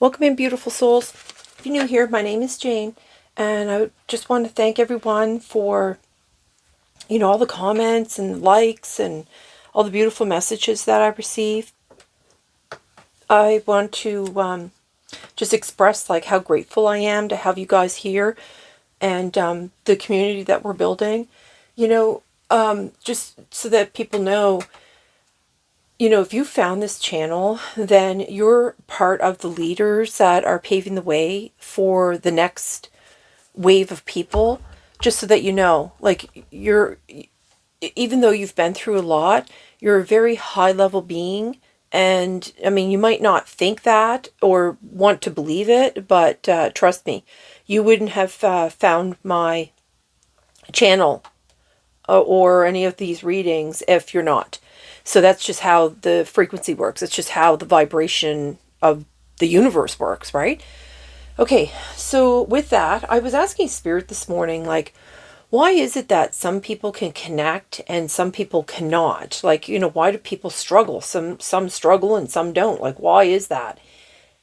Welcome in, beautiful souls. If you're new here, my name is Jane, and I just want to thank everyone for, all the comments and likes and all the beautiful messages that I receive. I want to just express like how grateful I am to have you guys here and the community that we're building. Just so that people know, if you found this channel, then you're part of the leaders that are paving the way for the next wave of people. Just so that you know, like, even though you've been through a lot, you're a very high level being. And I mean, you might not think that or want to believe it, but trust me, you wouldn't have found my channel or any of these readings if you're not. So that's just how the frequency works. It's just how the vibration of the universe works, right? Okay, so with that, I was asking Spirit this morning, like, why is it that some people can connect and some people cannot? Like, why do people struggle? Some struggle and some don't. Like, why is that?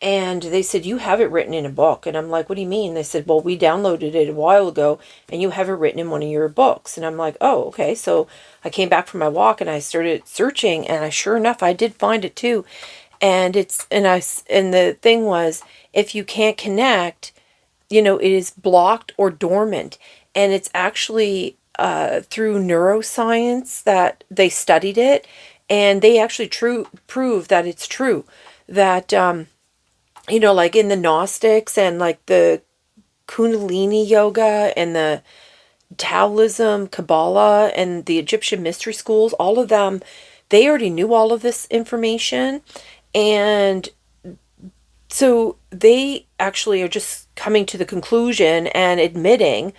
And they said, you have it written in a book. And I'm like, what do you mean? They said, well, we downloaded it a while ago and you have it written in one of your books. And I'm like, oh, okay. So I came back from my walk and I started searching, and sure enough, I did find it too. And the thing was, if you can't connect, it is blocked or dormant. And it's actually through neuroscience that they studied it, and they actually prove that it's true. That like in the Gnostics and like the Kundalini yoga and the Taoism, Kabbalah, and the Egyptian mystery schools, all of them, they already knew all of this information. And so they actually are just coming to the conclusion and admitting,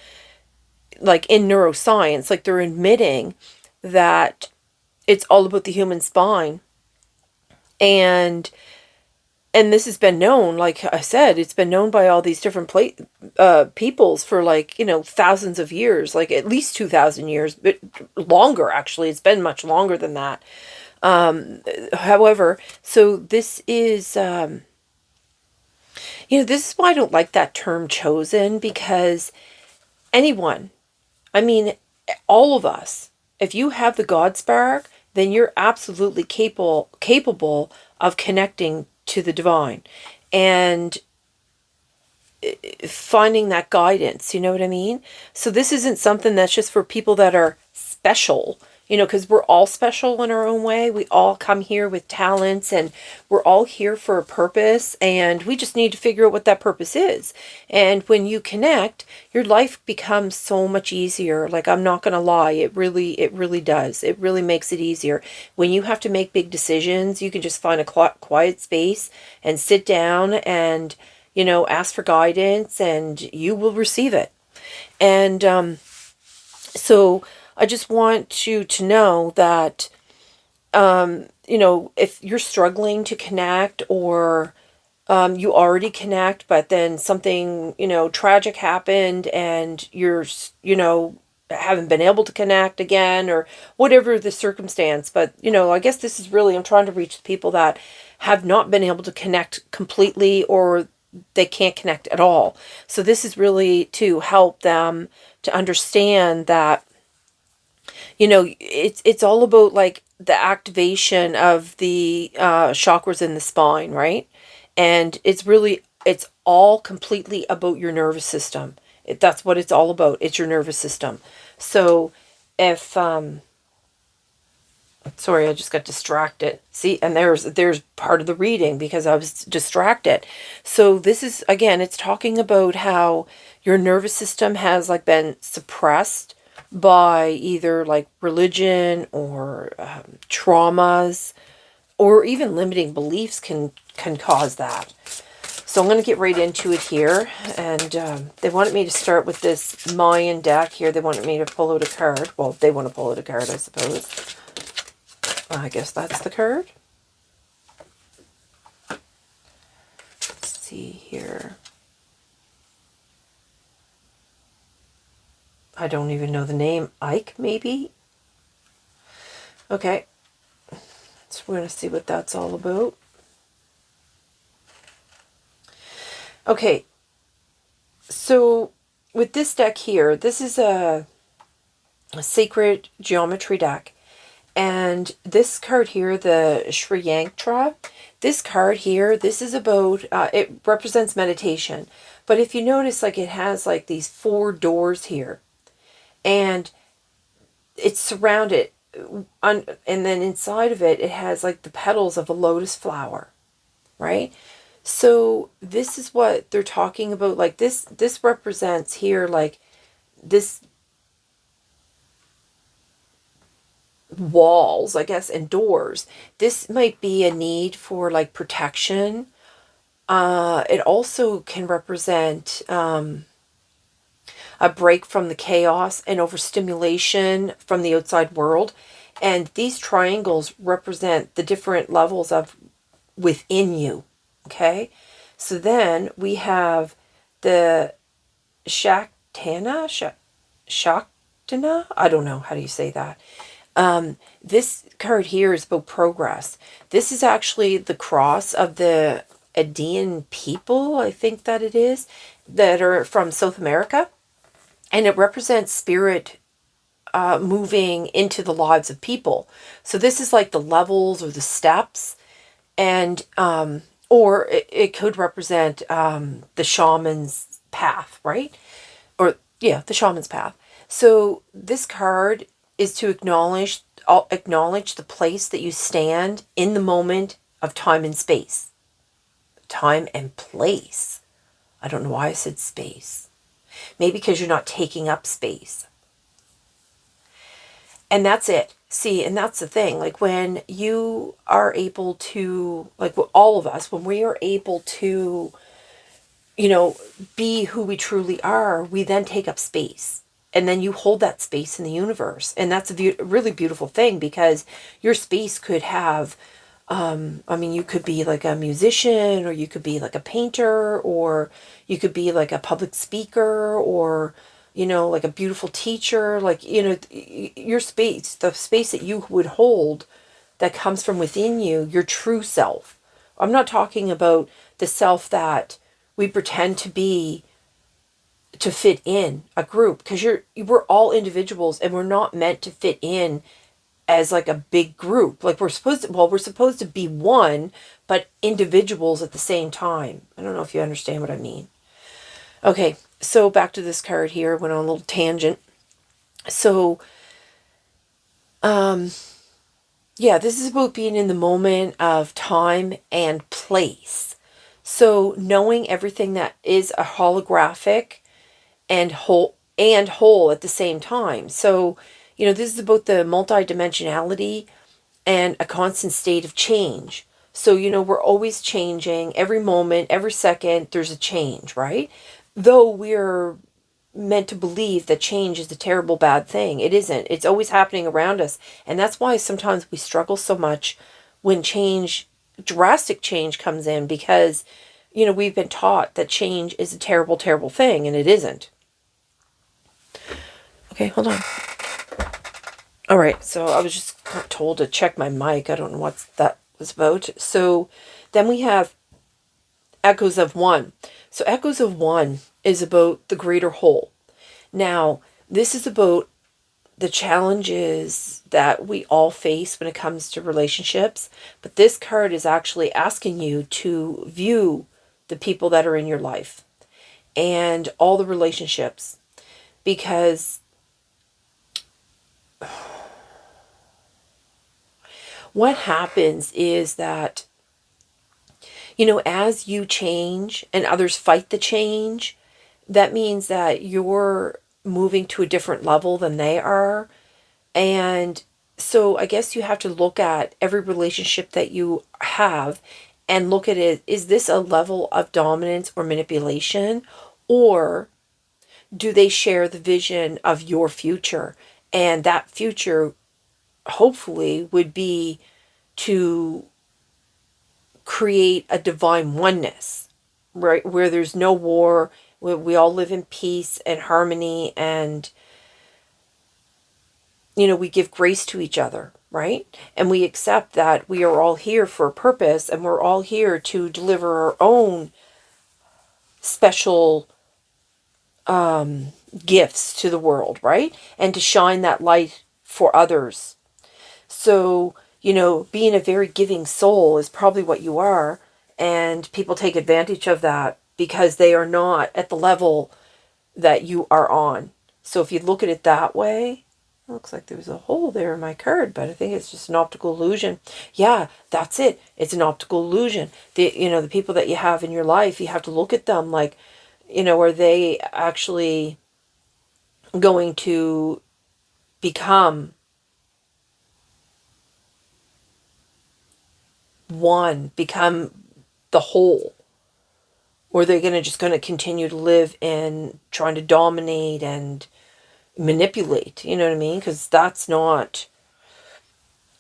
like in neuroscience, like they're admitting that it's all about the human spine. And this has been known, like I said, it's been known by all these different peoples for like, thousands of years, like at least 2,000 years, but longer, actually. It's been much longer than that. However, so this is, this is why I don't like that term chosen, because anyone, I mean, all of us, if you have the God spark, then you're absolutely capable of connecting to the divine and finding that guidance, you know what I mean? So this isn't something that's just for people that are special, because we're all special in our own way. We all come here with talents, and we're all here for a purpose, and we just need to figure out what that purpose is. And when you connect, your life becomes so much easier. Like, I'm not going to lie, it really does. It really makes it easier. When you have to make big decisions, you can just find a quiet space and sit down and, ask for guidance, and you will receive it. And so I just want you to know that, if you're struggling to connect, or you already connect, but then something, tragic happened and you're, haven't been able to connect again, or whatever the circumstance. But, I guess this is really, I'm trying to reach the people that have not been able to connect completely, or they can't connect at all. So this is really to help them to understand that, it's all about like the activation of the chakras in the spine, right? And it's all completely about your nervous system. That's what it's all about. It's your nervous system. So if sorry, I just got distracted. See, and there's part of the reading because I was distracted. So this is, again, it's talking about how your nervous system has like been suppressed by either like religion or traumas, or even limiting beliefs can cause that. So I'm going to get right into it here. And they wanted me to start with this Mayan deck here. They wanted me to pull out a card. Well, they want to pull out a card, I suppose. I guess that's the card. Let's see here. I don't even know the name. Ike, maybe? Okay. So we're going to see what that's all about. Okay, so with this deck here, this is a sacred geometry deck. And this card here, the Sri Yantra, this card here, this is about, it represents meditation. But if you notice, like, it has like these 4 doors here. And it's surrounded, and then inside of it, it has like the petals of a lotus flower, right? So this is what they're talking about. Like this represents here, like this walls, I guess, and doors. This might be a need for like protection. It also can represent a break from the chaos and overstimulation from the outside world. And these triangles represent the different levels of within you. Okay. So then we have the Shaktana, Shaktana. I don't know. How do you say that? This card here is about progress. This is actually the cross of the Adian people, I think that it is, that are from South America. And it represents spirit moving into the lives of people. So this is like the levels or the steps. And, or it could represent the shaman's path, right? Or, yeah, the shaman's path. So this card is to acknowledge the place that you stand in the moment of time and space. Time and place. I don't know why I said space. Maybe because you're not taking up space. And that's it. See, and that's the thing. Like when you are able to, like all of us, when we are able to, you know, be who we truly are, we then take up space. And then you hold that space in the universe. And that's a really beautiful thing, because your space could have, I mean, you could be like a musician, or you could be like a painter, or you could be like a public speaker, or, you know, like a beautiful teacher. Like, you know, your space, the space that you would hold that comes from within you, your true self. I'm not talking about the self that we pretend to be to fit in a group, because we're all individuals, and we're not meant to fit in as like a big group. Like we're supposed to be one, but individuals at the same time. I don't know if you understand what I mean. Okay, so back to this card here. Went on a little tangent. So yeah, this is about being in the moment of time and place. So knowing everything that is a holographic and whole at the same time. So, you know, this is about the multidimensionality and a constant state of change. So, you know, we're always changing. Every moment, every second, there's a change, right? Though we're meant to believe that change is a terrible, bad thing. It isn't. It's always happening around us. And that's why sometimes we struggle so much when drastic change comes in, because, you know, we've been taught that change is a terrible, terrible thing, and it isn't. Okay, hold on. All right, so I was just told to check my mic. I don't know what that was about. So then we have Echoes of One. So Echoes of One is about the greater whole. Now, this is about the challenges that we all face when it comes to relationships. But this card is actually asking you to view the people that are in your life and all the relationships. Because what happens is that, you know, as you change and others fight the change, that means that you're moving to a different level than they are. And so I guess you have to look at every relationship that you have and look at it. Is this a level of dominance or manipulation? Or do they share the vision of your future? And that future, hopefully, would be to create a divine oneness, right? Where there's no war, where we all live in peace and harmony, and, you know, we give grace to each other, right? And we accept that we are all here for a purpose, and we're all here to deliver our own special gifts to the world, right? And to shine that light for others. So, being a very giving soul is probably what you are. And people take advantage of that because they are not at the level that you are on. So if you look at it that way, it looks like there was a hole there in my card, but I think it's just an optical illusion. Yeah, that's it. It's an optical illusion. The people that you have in your life, you have to look at them like, are they actually going to become one, become the whole? Or they're just going to continue to live in trying to dominate and manipulate, you know what I mean? Because that's not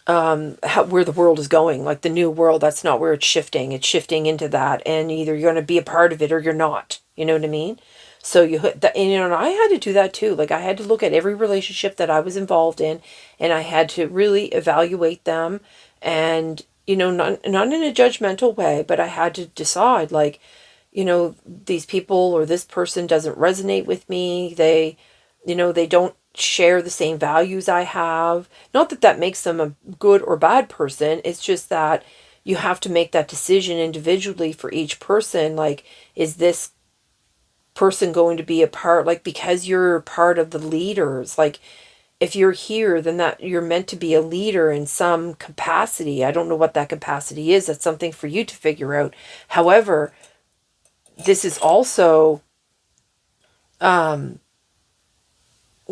where the world is going. Like the new world, that's not where it's shifting. It's shifting into that, and either you're going to be a part of it or you're not. You know what I mean? So and I had to do that too. Like I had to look at every relationship that I was involved in, and I had to really evaluate them, and not in a judgmental way, but I had to decide like, these people or this person doesn't resonate with me. They don't share the same values I have. Not that that makes them a good or bad person. It's just that you have to make that decision individually for each person. Like, is this person going to be a part, like, because you're part of the leaders, like, if you're here, then that you're meant to be a leader in some capacity. I don't know what that capacity is. That's something for you to figure out. However, this is also the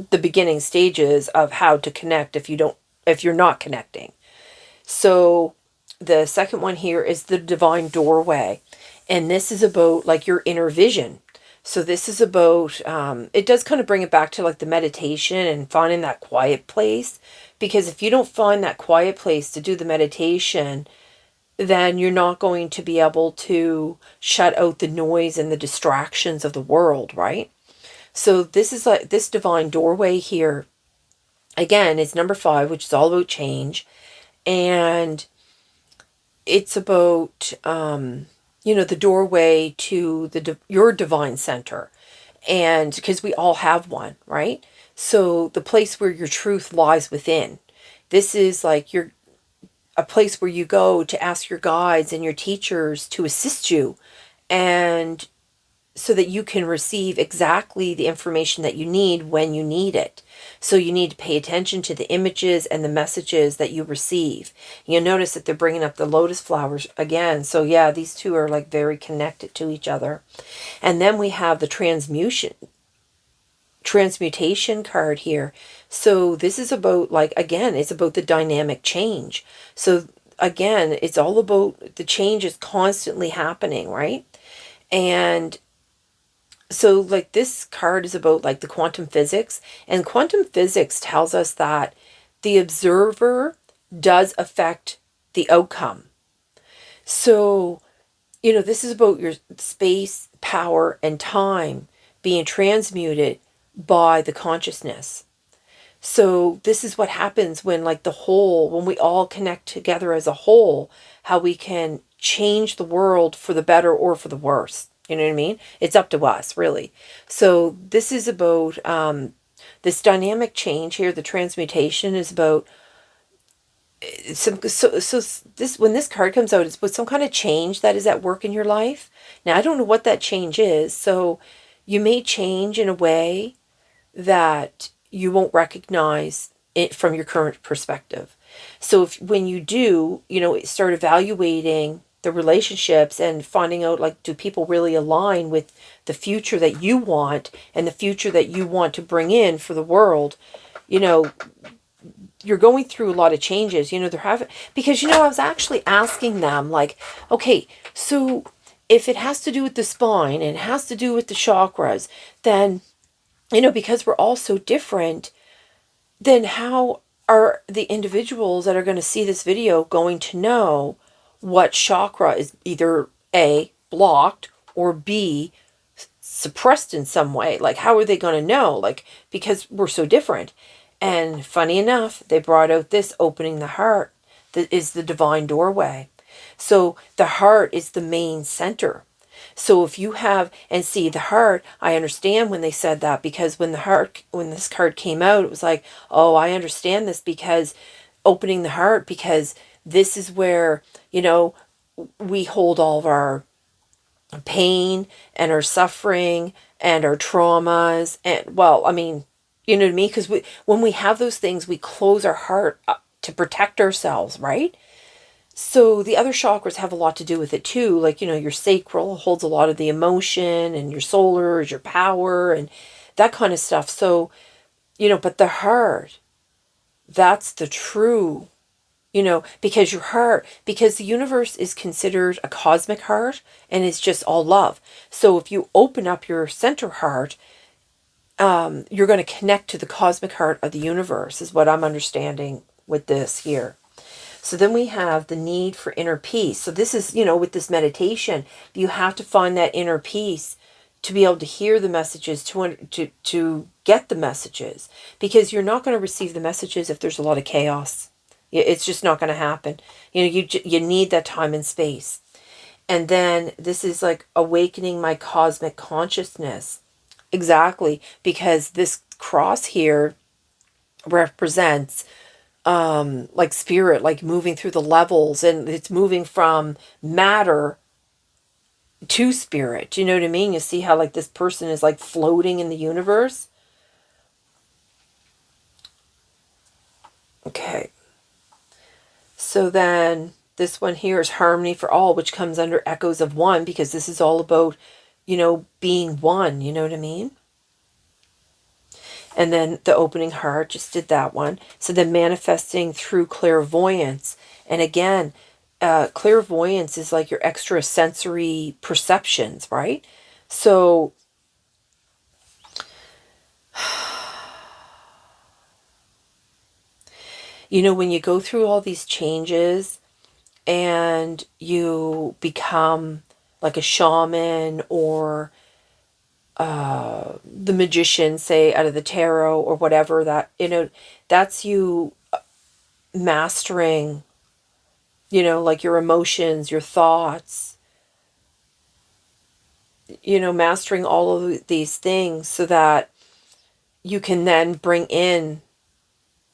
beginning stages of how to connect if you're not connecting. So the second one here is the divine doorway. And this is about like your inner vision. So this is about, it does kind of bring it back to like the meditation and finding that quiet place. Because if you don't find that quiet place to do the meditation, then you're not going to be able to shut out the noise and the distractions of the world, right? So this is like this divine doorway here. Again, it's number 5, which is all about change. And it's about, the doorway to your divine center. And because we all have one, right? So the place where your truth lies within. This is like a place where you go to ask your guides and your teachers to assist you, and so that you can receive exactly the information that you need when you need it. So you need to pay attention to the images and the messages that you receive. You'll notice that they're bringing up the lotus flowers again. So yeah, these two are like very connected to each other. And then we have the transmutation card here. So this is about, like, again, it's about the dynamic change. So again, it's all about the change is constantly happening, right? And so like this card is about like the quantum physics, and quantum physics tells us that the observer does affect the outcome. So, this is about your space, power, and time being transmuted by the consciousness. So this is what happens when like when we all connect together as a whole, how we can change the world for the better or for the worse. You know what I mean? It's up to us, really. So this is about this dynamic change here. The transmutation is about when this card comes out, it's about some kind of change that is at work in your life. Now, I don't know what that change is. So you may change in a way that you won't recognize it from your current perspective. So when you do, start evaluating the relationships and finding out, like, do people really align with the future that you want and the future that you want to bring in for the world. You're going through a lot of changes, because, I was actually asking them, like, okay, so if it has to do with the spine and it has to do with the chakras, then, because we're all so different, then how are the individuals that are going to see this video going to know what chakra is either A, blocked, or B, suppressed in some way? Like, how are they going to know? Like, because we're so different. And funny enough, they brought out this opening the heart that is the divine doorway. So the heart is the main center. So if you have, and see the heart, I understand when they said that, because when this card came out, it was like, oh, I understand this, because opening the heart, because this is where, we hold all of our pain and our suffering and our traumas. And well, I mean, you know what I mean? Because when we have those things, we close our heart up to protect ourselves, right? So the other chakras have a lot to do with it too. Like, your sacral holds a lot of the emotion, and your solar is your power and that kind of stuff. So, but the heart, that's the true, because the universe is considered a cosmic heart, and it's just all love. So if you open up your center heart, you're going to connect to the cosmic heart of the universe, is what I'm understanding with this here. So then we have the need for inner peace. So this is, with this meditation, you have to find that inner peace to be able to hear the messages, to get the messages, because you're not going to receive the messages if there's a lot of chaos. It's just not going to happen. You need that time and space. And then this is like awakening my cosmic consciousness. Exactly, because this cross here represents like spirit, like moving through the levels, and it's moving from matter to spirit. You know what I mean? You see how like this person is like floating in the universe. Okay. So then this one here is harmony for all, which comes under echoes of one, because this is all about, being one. You know what I mean? And then the opening heart, just did that one. So then manifesting through clairvoyance. And again, clairvoyance is like your extrasensory perceptions, right? So when you go through all these changes and you become like a shaman, or the magician, say, out of the tarot or whatever, that, that's you mastering, like your emotions, your thoughts, mastering all of these things, so that you can then bring in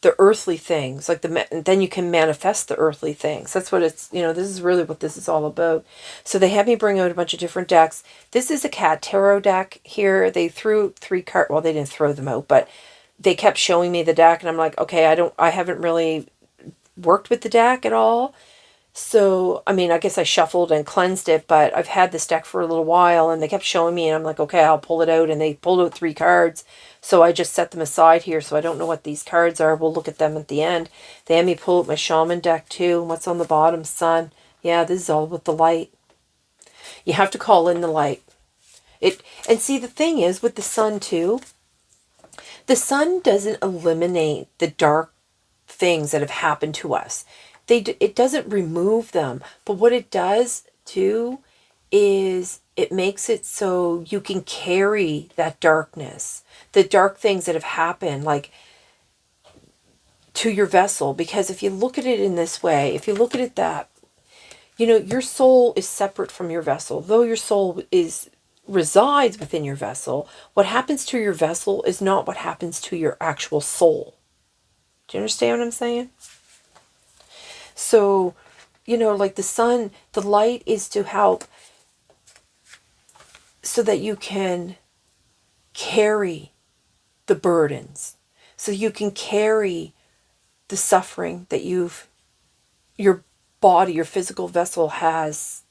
the earthly things, like then you can manifest the earthly things. That's what it's, this is really what this is all about. So they had me bring out a bunch of different decks. This is a cat tarot deck here. They threw 3 cards. Well, they didn't throw them out, but they kept showing me the deck, and I'm like, okay, I haven't really worked with the deck at all. So, I mean, I guess I shuffled and cleansed it, but I've had this deck for a little while, and they kept showing me, and I'm like, okay, I'll pull it out. And they pulled out 3 cards. So I just set them aside here. So I don't know what these cards are. We'll look at them at the end. They had me pull out my shaman deck too. What's on the bottom? Sun. Yeah, this is all about the light. You have to call in the light. And see, the thing is with the sun too, the sun doesn't eliminate the dark things that have happened to us. It doesn't remove them, but what it does too is it makes it so you can carry that darkness, the dark things that have happened, like, to your vessel. Because if you look at it in this way, if you look at it that, your soul is separate from your vessel. Though your soul resides within your vessel, what happens to your vessel is not what happens to your actual soul. Do you understand what I'm saying? So, like the sun, the light is to help so that you can carry the burdens, so you can carry the suffering that your body, your physical vessel has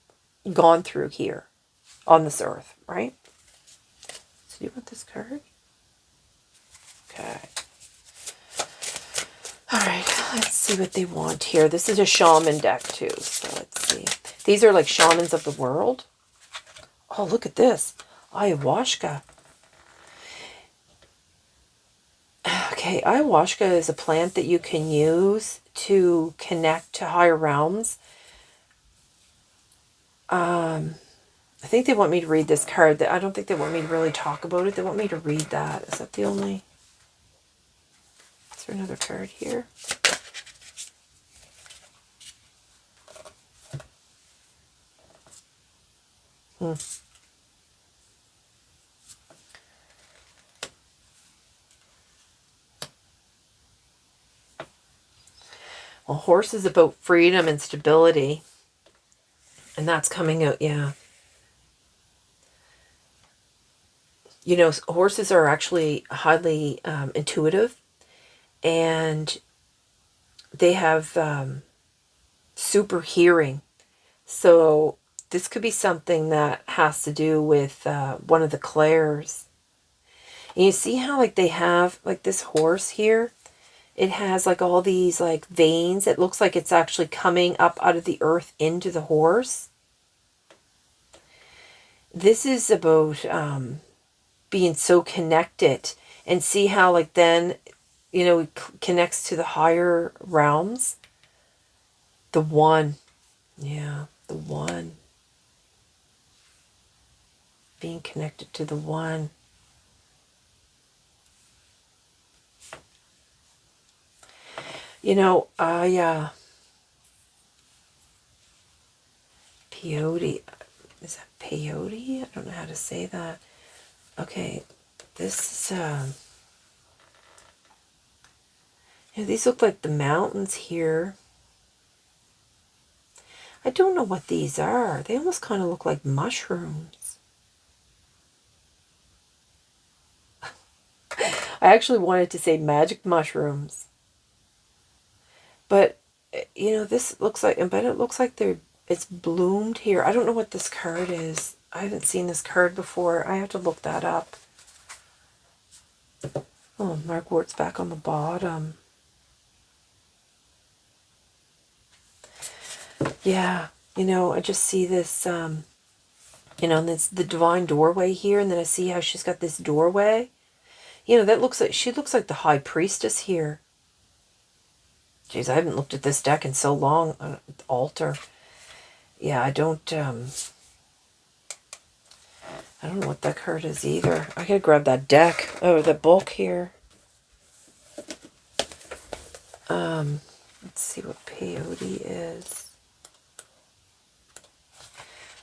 gone through here on this earth, right? So do you want this card? Okay. All right, let's see what they want here. This is a shaman deck too, so let's see. These are like shamans of the world. Oh, look at this. Ayahuasca. Okay, ayahuasca is a plant that you can use to connect to higher realms. I think they want me to read this card. I don't think they want me to really talk about it. They want me to read that. Is that the only... Is there another card here? Well, horse is about freedom and stability. And that's coming out, yeah. You know, horses are actually highly intuitive, and they have super hearing. So this could be something that has to do with one of the clairs. And you see how like they have like this horse here? It has like all these like veins. It looks like it's actually coming up out of the earth into the horse. This is about being so connected, and see how like then, you know, it connects to the higher realms. The one. Yeah, the one. Being connected to the one. You know, peyote. Is that peyote? I don't know how to say that. Okay, this is, yeah, these look like the mountains here. I don't know what these are. They almost kind of look like mushrooms. I actually wanted to say magic mushrooms. But, you know, this looks like, but it looks like it's bloomed here. I don't know what this card is. I haven't seen this card before. I have to look that up. Oh, Markwort's back on the bottom. Yeah, you know, I just see this, you know, and it's the divine doorway here, and then I see how she's got this doorway. You know, that looks like, she looks like the high priestess here. Jeez, I haven't looked at this deck in so long. Altar. Yeah, I don't know what that card is either. I gotta grab that deck. Oh, the book here. Let's see what peyote is.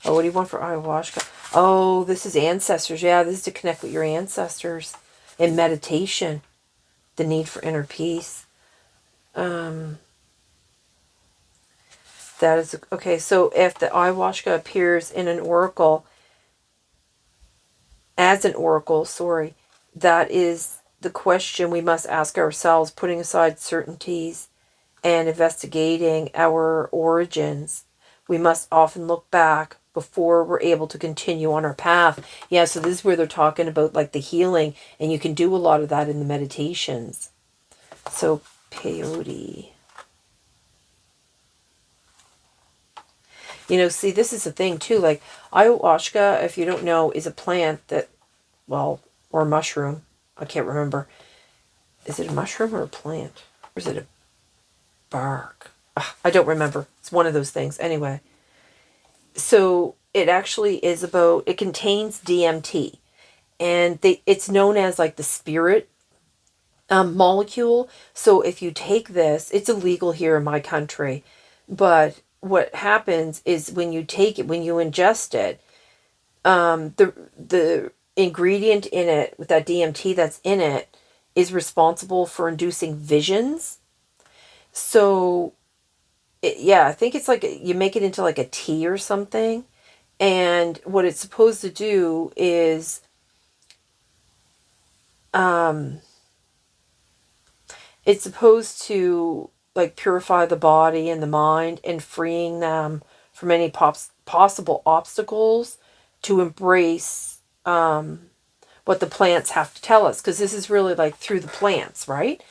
Oh, what do you want for ayahuasca? Oh, this is ancestors. Yeah, this is to connect with your ancestors. And meditation. The need for inner peace. That is, okay, so if the ayahuasca appears in an oracle, as an oracle, sorry, that is the question we must ask ourselves, putting aside certainties and investigating our origins. We must often look back before we're able to continue on our path. Yeah, so this is where they're talking about like the healing, and you can do a lot of that in the meditations. So, peyote. You know, see, this is the thing too, like ayahuasca, if you don't know, is a plant that, well, or a mushroom. I can't remember. Is it a mushroom or a plant? Or is it a bark? Ugh, I don't remember. It's one of those things. Anyway, so it actually is about, it contains DMT. And it's known as like the spirit molecule. So if you take this, it's illegal here in my country. But what happens is when you take it, when you ingest it, the ingredient in it with that DMT that's in it is responsible for inducing visions. So, yeah, I think it's like you make it into like a tea or something. And what it's supposed to do is, it's supposed to like purify the body and the mind and freeing them from any possible obstacles to embrace what the plants have to tell us, because this is really like through the plants, right?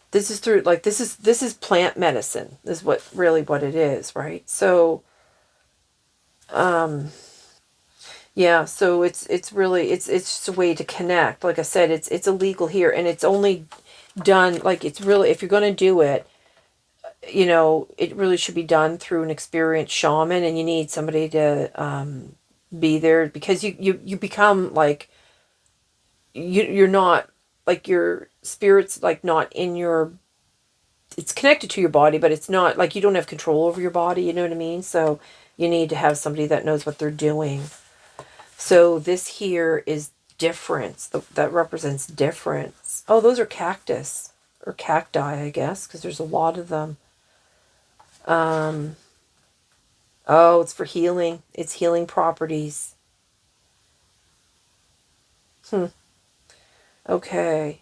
This is through like this is plant medicine is what it is, right? So yeah, so it's really it's just a way to connect. Like I said, it's illegal here, and it's only done like, it's really, if you're going to do it, you know, it really should be done through an experienced shaman, and you need somebody to be there, because you become like, you're not like, your spirit's like not in your, it's connected to your body, but it's not like, you don't have control over your body, you know what I mean? So you need to have somebody that knows what they're doing. So this here is difference. That represents difference. Oh, those are cactus. or cacti, I guess, because there's a lot of them. Oh, it's for healing. It's healing properties. Okay.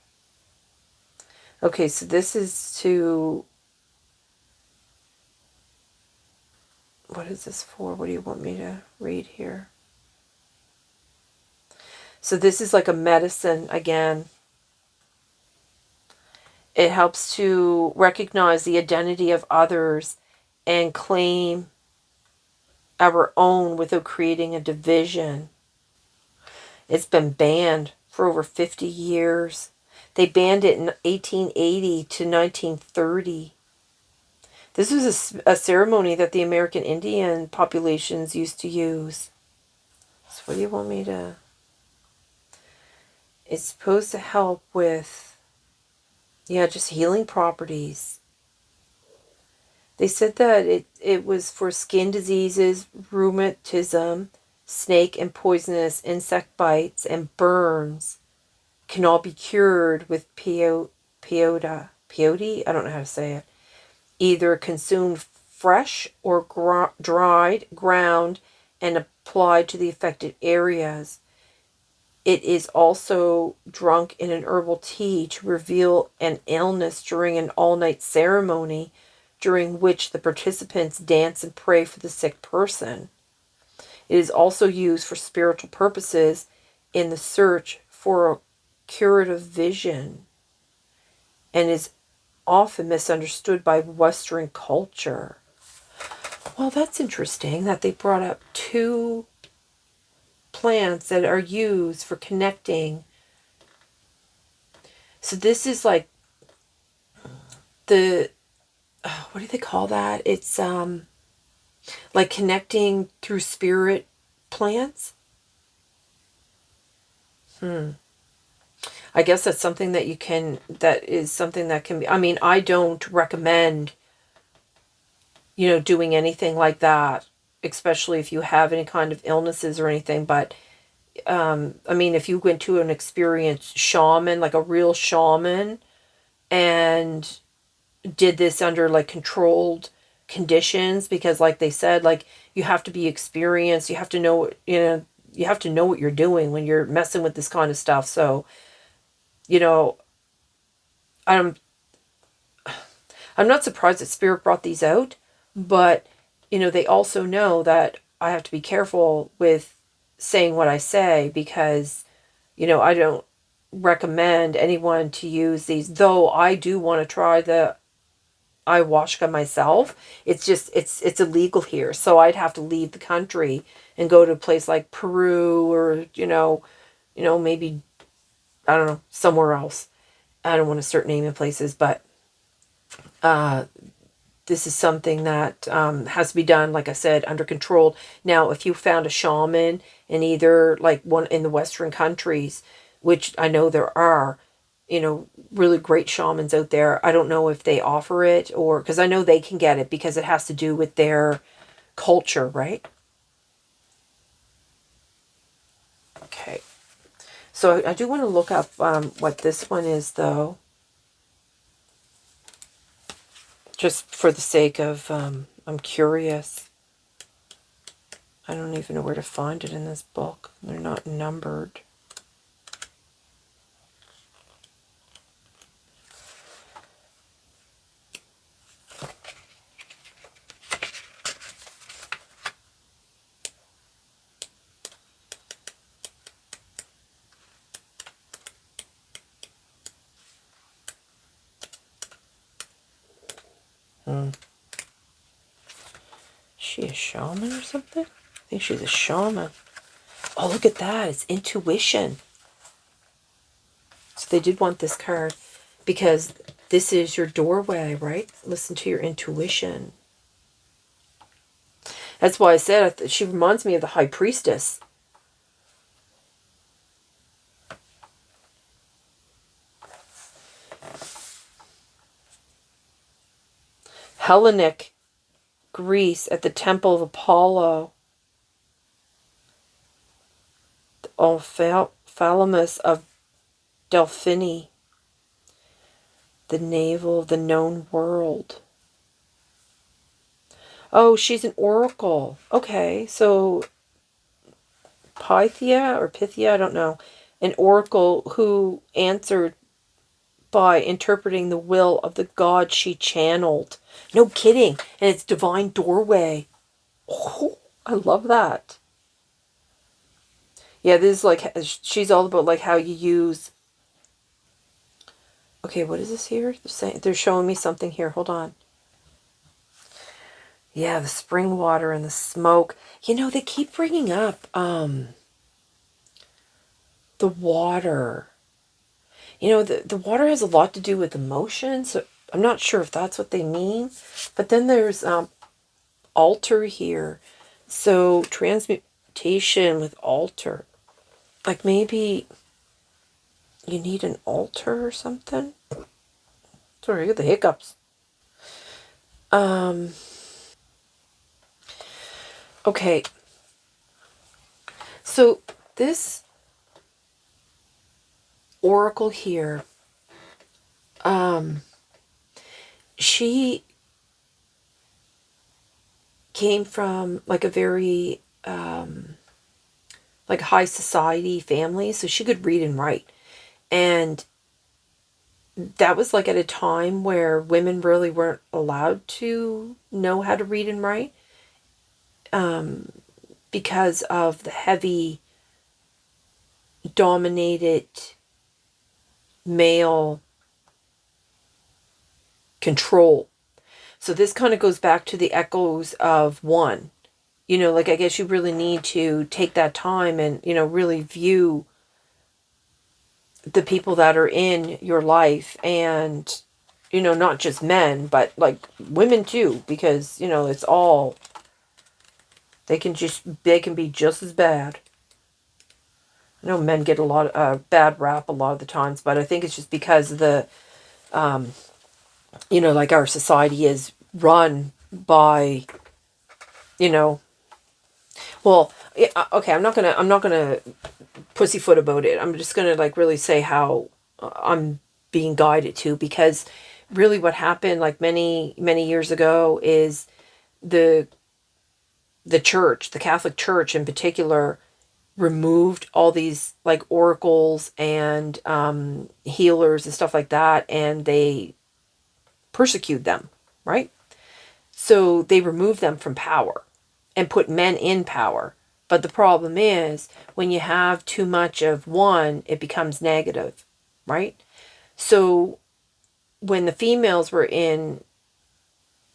Okay, so this is to... What is this for? What do you want me to read here? So this is like a medicine again. It helps to recognize the identity of others and claim our own without creating a division. It's been banned for over 50 years. They banned it in 1880 to 1930. This was a ceremony that the American Indian populations used to use. So what do you want me to... It's supposed to help with, yeah, just healing properties. They said that it was for skin diseases, rheumatism, snake and poisonous insect bites, and burns. Can all be cured with peyote. I don't know how to say it. Either consumed fresh or dried, ground, and applied to the affected areas. It is also drunk in an herbal tea to reveal an illness during an all-night ceremony during which the participants dance and pray for the sick person. It is also used for spiritual purposes in the search for a curative vision and is often misunderstood by Western culture. Well, that's interesting that they brought up two plants that are used for connecting. So this is like the, what do they call that? It's like connecting through spirit plants. I guess that's something that that is something that can be, I mean, I don't recommend, doing anything like that, especially if you have any kind of illnesses or anything. But, I mean, if you went to an experienced shaman, like a real shaman, and did this under like controlled conditions, because like they said, like you have to be experienced, you have to know, you have to know what you're doing when you're messing with this kind of stuff. So, I'm I'm not surprised that Spirit brought these out, but they also know that I have to be careful with saying what I say, because I don't recommend anyone to use these, though I do want to try the ayahuasca myself. It's just it's illegal here, so I'd have to leave the country and go to a place like Peru, or maybe, I don't know, somewhere else. I don't want to start naming places, but this is something that has to be done, like I said, under control. Now, if you found a shaman in either like one in the Western countries, which I know there are, really great shamans out there. I don't know if they offer it, or because I know they can get it because it has to do with their culture, right? Okay. So I do want to look up what this one is, though. Just for the sake of, I'm curious. I don't even know where to find it in this book. They're not numbered. Is she a shaman or something? I think she's a shaman. Oh, look at that. It's intuition. So they did want this card because this is your doorway, right? Listen to your intuition. That's why I said she reminds me of the High Priestess. Hellenic Greece, at the Temple of Apollo. The Thalamus of Delphini. The navel of the known world. Oh, she's an oracle. Okay, so Pythia, I don't know. An oracle who answered by interpreting the will of the god she channeled. No kidding. And it's divine doorway. Oh, I love that. Yeah, this is like, she's all about like how you use. Okay, what is this here? They're showing me something here. Hold on. Yeah, the spring water and the smoke. You know, they keep bringing up the water. You know, the water has a lot to do with emotion, so I'm not sure if that's what they mean. But then there's altar here. So transmutation with altar. Like maybe you need an altar or something. Sorry, I get the hiccups. Okay. So this oracle here, she came from like a very like high society family, so she could read and write. And that was like at a time where women really weren't allowed to know how to read and write, because of the heavy dominated male control. So this kind of goes back to the echoes of one. You know, like I guess you really need to take that time and, you know, really view the people that are in your life, and, you know, not just men, but like women too, because, you know, it's all, they can be just as bad. I know men get a lot of bad rap a lot of the times, but I think it's just because of the, you know, like our society is run by, you know, well, okay, I'm not gonna pussyfoot about it. I'm just gonna like really say how I'm being guided to, because really what happened like many years ago is the church, the Catholic Church in particular, removed all these like oracles and healers and stuff like that, and they persecute them, right? So they removed them from power and put men in power. But the problem is when you have too much of one, it becomes negative, right? So when the females were in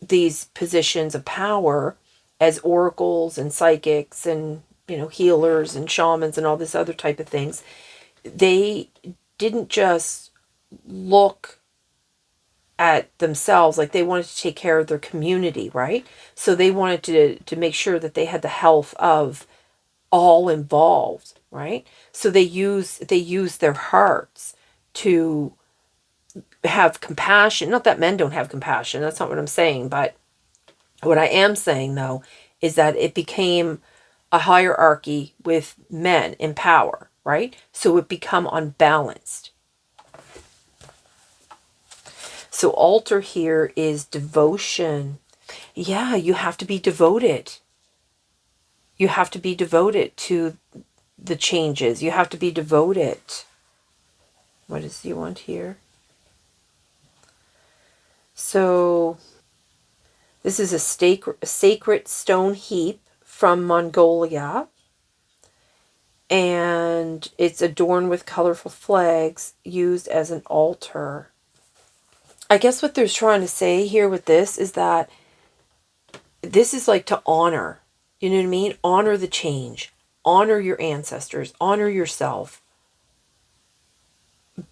these positions of power as oracles and psychics and, you know, healers and shamans and all this other type of things, they didn't just look at themselves, like they wanted to take care of their community, right? So they wanted to make sure that they had the health of all involved, right? So they use their hearts to have compassion. Not that men don't have compassion, that's not what I'm saying, but what I am saying though is that it became a hierarchy with men in power, right? So it become unbalanced. So altar here is devotion. Yeah, you have to be devoted. You have to be devoted to the changes. You have to be devoted. What does you want here? So this is a sacred stone heap from Mongolia. And it's adorned with colorful flags used as an altar. I guess what they're trying to say here with this is that this is like to honor. You know what I mean? Honor the change. Honor your ancestors. Honor yourself.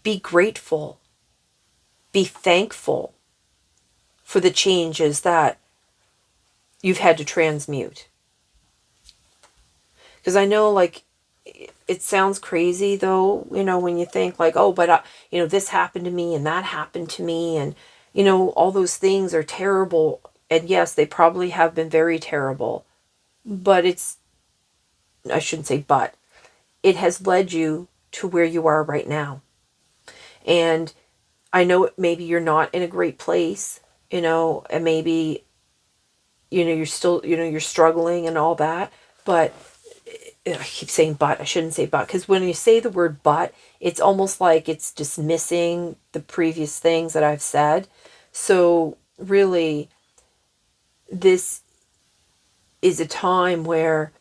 Be grateful. Be thankful for the changes that you've had to transmute. Because I know, like, it sounds crazy though, you know, when you think like, oh, but you know, this happened to me and that happened to me, and you know, all those things are terrible, and yes, they probably have been very terrible, but I shouldn't say but, it has led you to where you are right now. And I know maybe you're not in a great place, and maybe, you're still, you're struggling and all that, but I keep saying but, I shouldn't say but, because when you say the word but, it's almost like it's dismissing the previous things that I've said. So really, this is a time where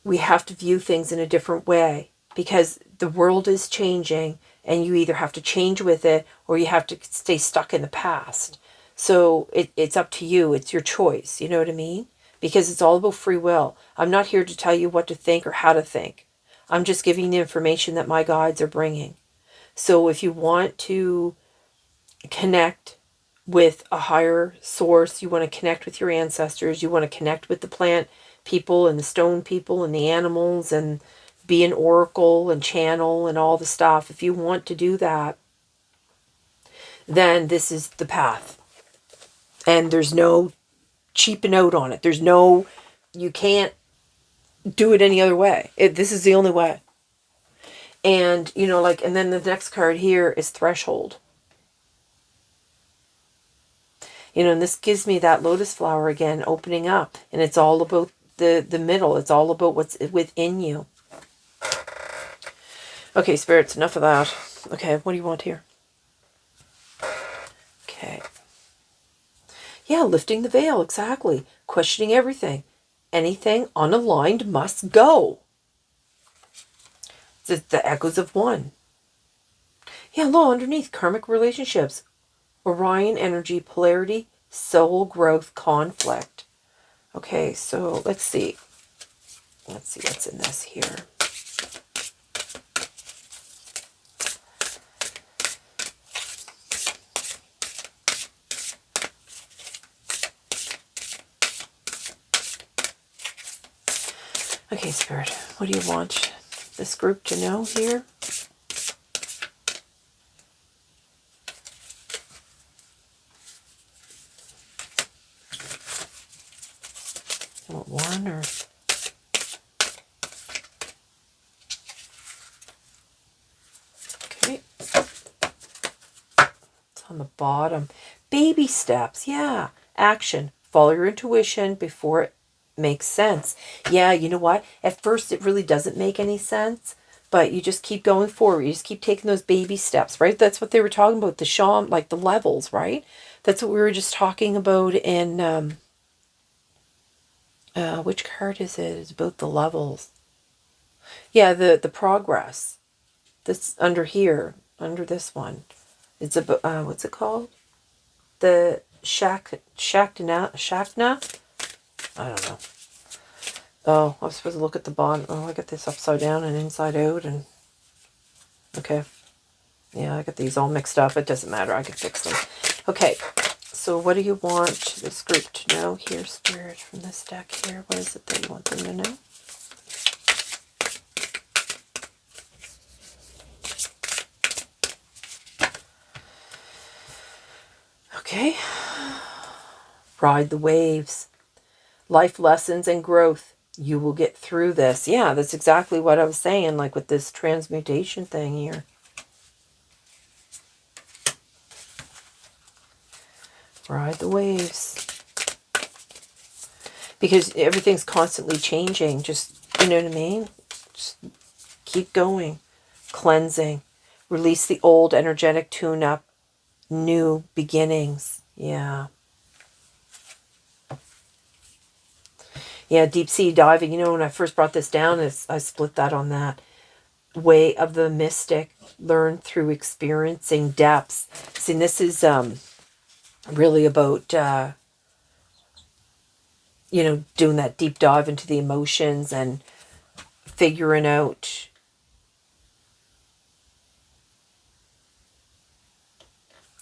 we have to view things in a different way, because the world is changing, and you either have to change with it or you have to stay stuck in the past. So it's up to you. It's your choice. You know what I mean? Because it's all about free will. I'm not here to tell you what to think or how to think. I'm just giving the information that my guides are bringing. So if you want to connect with a higher source, you want to connect with your ancestors, you want to connect with the plant people and the stone people and the animals, and be an oracle and channel and all the stuff, if you want to do that, then this is the path. And there's no cheaping out on it. You can't do it any other way. This is the only way. And, and then the next card here is threshold. And this gives me that lotus flower again, opening up. And it's all about the middle. It's all about what's within you. Okay, spirits, enough of that. Okay, what do you want here? Okay. Yeah, lifting the veil, exactly. Questioning everything. Anything unaligned must go. It's the echoes of one. Yeah, low underneath, karmic relationships. Orion energy, polarity, soul growth, conflict. Okay, so let's see. Let's see what's in this here. Okay, Spirit, what do you want this group to know here? You want one or... Okay. It's on the bottom. Baby steps, yeah. Action. Follow your intuition before it makes sense. Yeah, you know what? At first it really doesn't make any sense, but you just keep going forward. You just keep taking those baby steps, right? That's what they were talking about, the shaman, like the levels, right? That's what we were just talking about in, which card is it? It's about the levels. Yeah, the progress. This under here, under this one. It's about, what's it called? The Shakna? I don't know. Oh, I was supposed to look at the bottom. Oh, I got this upside down and inside out, and okay. Yeah, I got these all mixed up. It doesn't matter. I can fix them. Okay, so what do you want this group to know here, Spirit, from this deck here? What is it that you want them to know? Okay. Ride the waves. Life lessons and growth. You will get through this. Yeah, that's exactly what I was saying, like with this transmutation thing here. Ride the waves. Because everything's constantly changing. Just, you know what I mean? Just keep going. Cleansing. Release the old energetic tune-up. New beginnings. Yeah. Yeah, deep sea diving. You know, when I first brought this down, I split that on that. Way of the mystic. Learn through experiencing depths. See, this is really about, doing that deep dive into the emotions and figuring out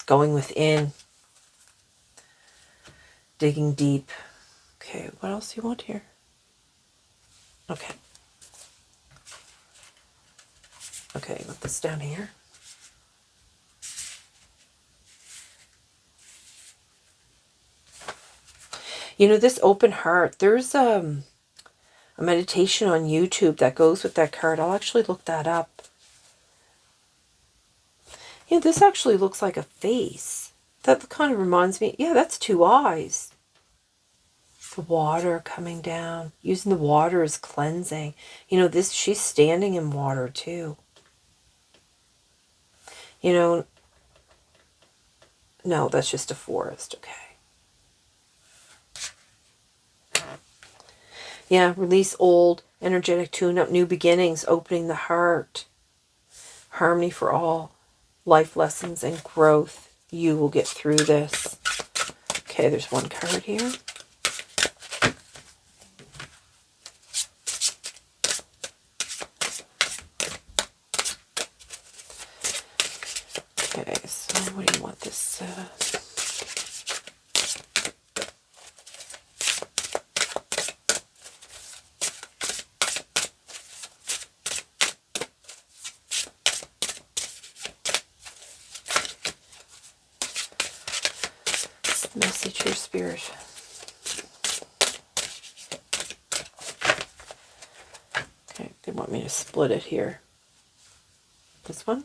going within, digging deep. Okay, what else do you want here? Okay. Okay, put this down here. This open heart, there's a meditation on YouTube that goes with that card. I'll actually look that up. Yeah, this actually looks like a face. That kind of reminds me, yeah, that's two eyes. The water coming down, using the water as cleansing. You know, this, she's standing in water too. You know, no, that's just a forest, okay. Yeah, release old, energetic tune-up, new beginnings, opening the heart. Harmony for all. Life lessons and growth. You will get through this. Okay, there's one card here. Okay, so what do you want this? Message here, Spirit. Okay, they want me to split it here. This one?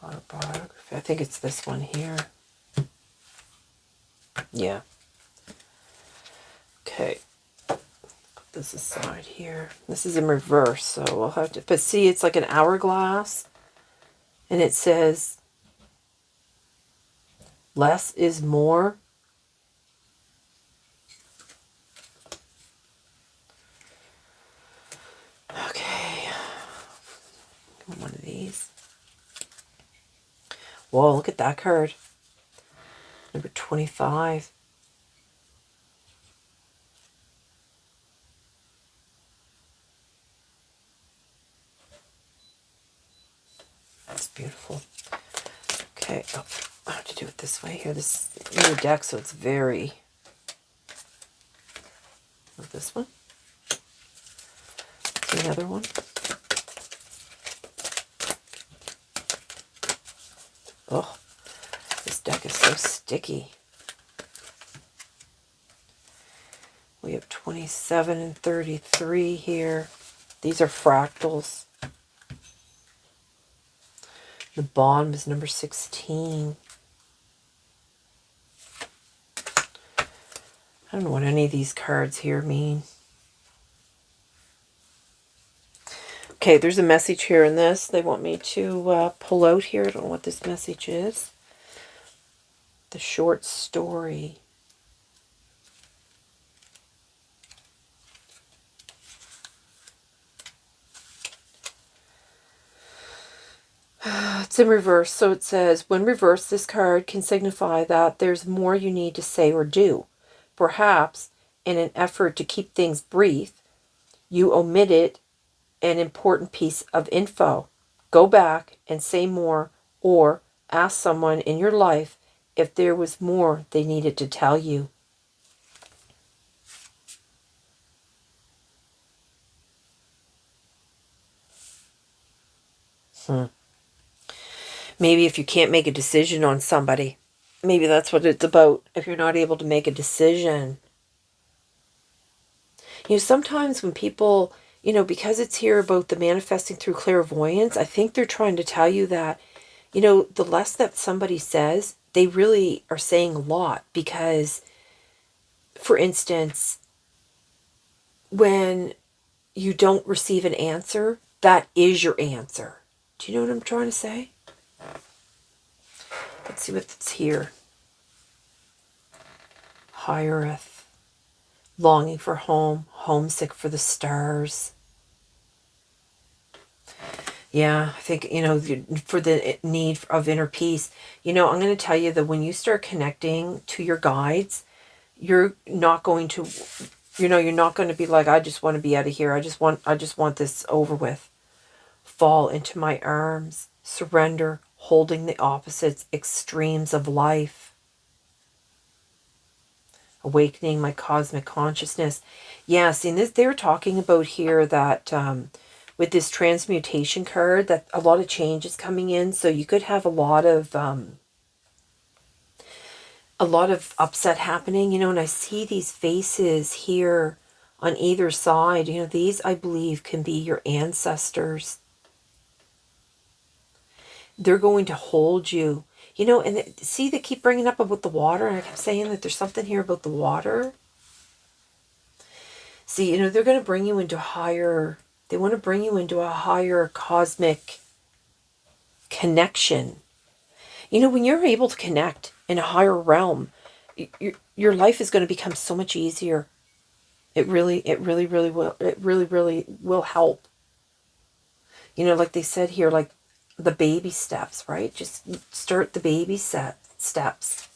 Autobiography. I think it's this one here. Yeah. Okay. Put this aside here. This is in reverse, so we'll have to... But see, it's like an hourglass. And it says, less is more. Okay. One of these. Whoa, look at that card. Number 25. That's beautiful. Okay, oh, I have to do it this way here. This new deck, so it's very... This one. Another one. Oh, this deck is so sticky. We have 27 and 33 here. These are fractals. The bottom is number 16. I don't know what any of these cards here mean. Okay, there's a message here in this. They want me to pull out here. I don't know what this message is. The short story. It's in reverse, so it says, when reversed, this card can signify that there's more you need to say or do. Perhaps, in an effort to keep things brief, you omitted an important piece of info. Go back and say more, or ask someone in your life if there was more they needed to tell you. Maybe if you can't make a decision on somebody, maybe that's what it's about. If you're not able to make a decision. You know, sometimes when people, you know, because it's here about the manifesting through clairvoyance, I think they're trying to tell you that, you know, the less that somebody says, they really are saying a lot. Because, for instance, when you don't receive an answer, that is your answer. Do you know what I'm trying to say? Let's see what's here. Hiereth. Longing for home. Homesick for the stars. Yeah, I think, you know, for the need of inner peace. You know, I'm going to tell you that when you start connecting to your guides, you're not going to, you know, you're not going to be like, I just want to be out of here. I just want this over with. Fall into my arms. Surrender. Holding the opposites, extremes of life. Awakening my cosmic consciousness. Yeah, see, this, they were talking about here that with this transmutation card, that a lot of change is coming in. So you could have a lot of upset happening, you know, and I see these faces here on either side. These, I believe, can be your ancestors. They're going to hold you. And see, they keep bringing up about the water, and I kept saying that there's something here about the water. See, they're going to bring you into they want to bring you into a higher cosmic connection. When you're able to connect in a higher realm, your life is going to become so much easier. It really will. It really will help. Like they said here, like the baby steps, right? Just start the baby steps.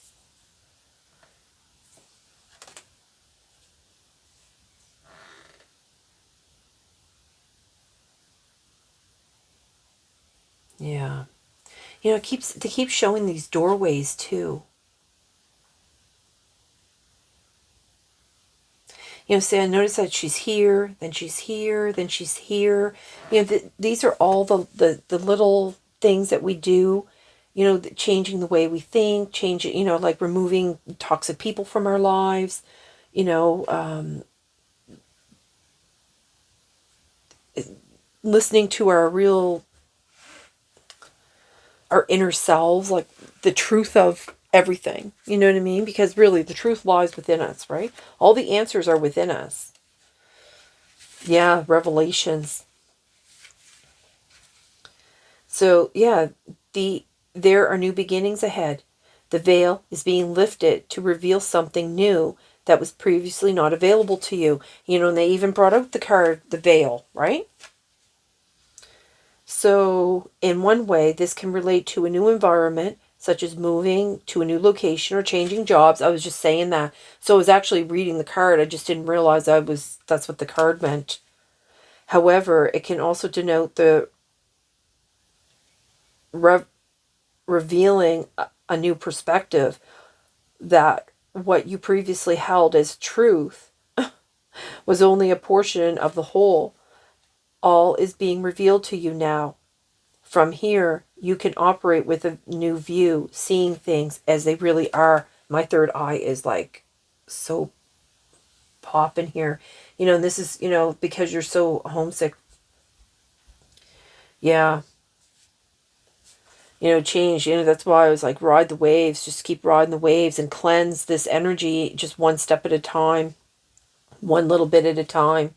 Yeah. They keep showing these doorways too. See, I notice that she's here, then she's here, then she's here. These are all the little things that we do, changing the way we think, changing, like removing toxic people from our lives, listening to our inner selves, like the truth of everything. You know what I mean? Because really, the truth lies within us, right? All the answers are within us. Yeah, revelations. So, yeah, there are new beginnings ahead. The veil is being lifted to reveal something new that was previously not available to you. And they even brought out the card, the veil, right? So, in one way, this can relate to a new environment, such as moving to a new location or changing jobs. I was just saying that. So I was actually reading the card. I just didn't realize that's what the card meant. However, it can also denote the revealing a new perspective, that what you previously held as truth was only a portion of the whole. All is being revealed to you now. From here, you can operate with a new view, seeing things as they really are. My third eye is like so popping here. And this is, because you're so homesick. Yeah. Change. That's why I was like, ride the waves. Just keep riding the waves and cleanse this energy just one step at a time. One little bit at a time.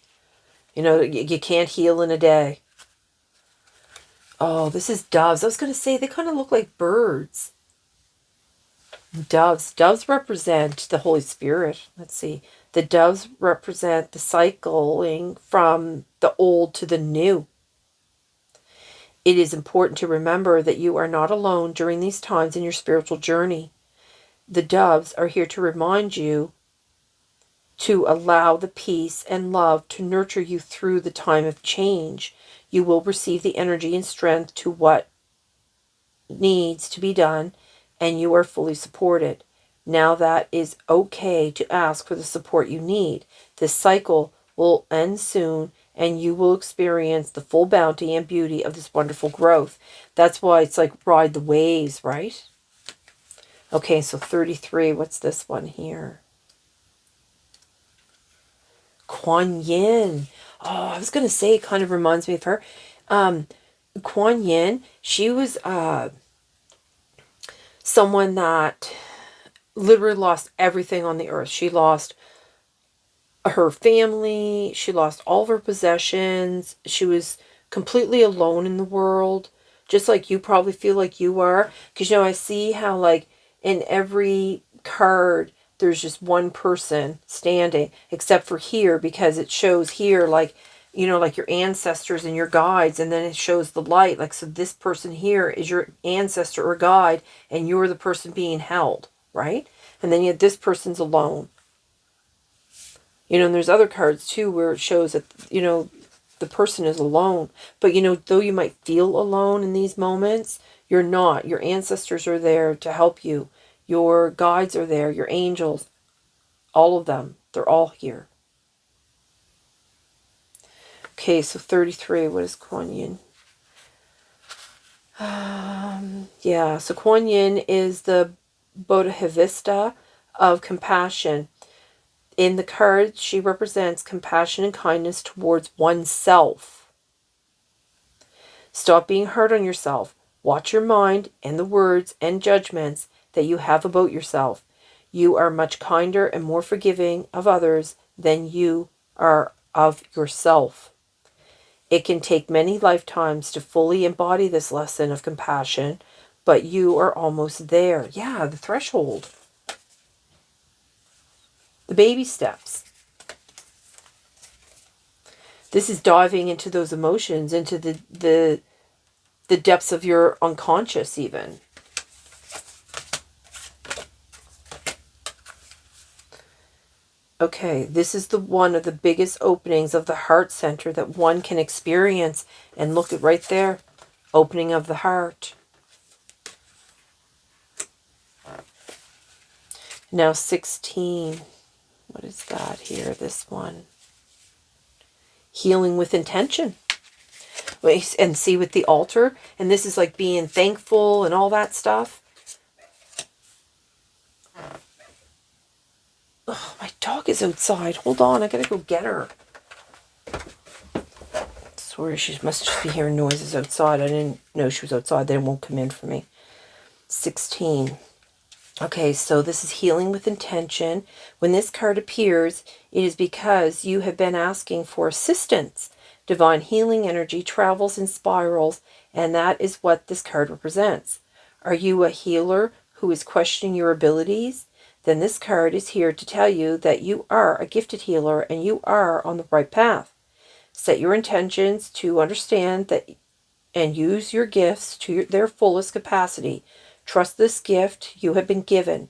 You can't heal in a day. Oh, this is doves. I was going to say, they kind of look like birds. Doves. Doves represent the Holy Spirit. Let's see. The doves represent the cycling from the old to the new. It is important to remember that you are not alone during these times in your spiritual journey. The doves are here to remind you to allow the peace and love to nurture you through the time of change. You will receive the energy and strength to what needs to be done, and you are fully supported. Now that is okay to ask for the support you need. This cycle will end soon, and you will experience the full bounty and beauty of this wonderful growth. That's why it's like ride the waves, right? Okay, so 33, what's this one here? Kuan Yin. Oh, I was going to say, it kind of reminds me of her. Kuan Yin, she was someone that literally lost everything on the earth. She lost her family. She lost all of her possessions. She was completely alone in the world, just like you probably feel like you are. Because, I see how, like, in every card, there's just one person standing, except for here, because it shows here, like, like your ancestors and your guides, and then it shows the light. Like, so this person here is your ancestor or guide, and you're the person being held, right? And then yet this person's alone. And there's other cards too where it shows that, the person is alone. But, though you might feel alone in these moments, you're not. Your ancestors are there to help you. Your guides are there, your angels, all of them. They're all here. Okay, so 33, what is Kuan Yin? Yeah, so Kuan Yin is the Bodhisattva of compassion. In the card, she represents compassion and kindness towards oneself. Stop being hard on yourself. Watch your mind and the words and judgments that you have about yourself. You are much kinder and more forgiving of others than you are of yourself. It can take many lifetimes to fully embody this lesson of compassion, but you are almost there. Yeah, the threshold. The baby steps. This is diving into those emotions, into the depths of your unconscious even. Okay, this is one of the biggest openings of the heart center that one can experience. And look at right there, opening of the heart. Now 16. What is that here? This one. Healing with intention. And see with the altar. And this is like being thankful and all that stuff. Oh, my dog is outside. Hold on, I gotta go get her. Sorry, she must just be hearing noises outside. I didn't know she was outside. They won't come in for me. 16. Okay, so this is healing with intention. When this card appears, it is because you have been asking for assistance. Divine healing energy travels in spirals, and that is what this card represents. Are you a healer who is questioning your abilities? Then this card is here to tell you that you are a gifted healer and you are on the right path. Set your intentions to understand that and use your gifts to their fullest capacity. Trust this gift you have been given.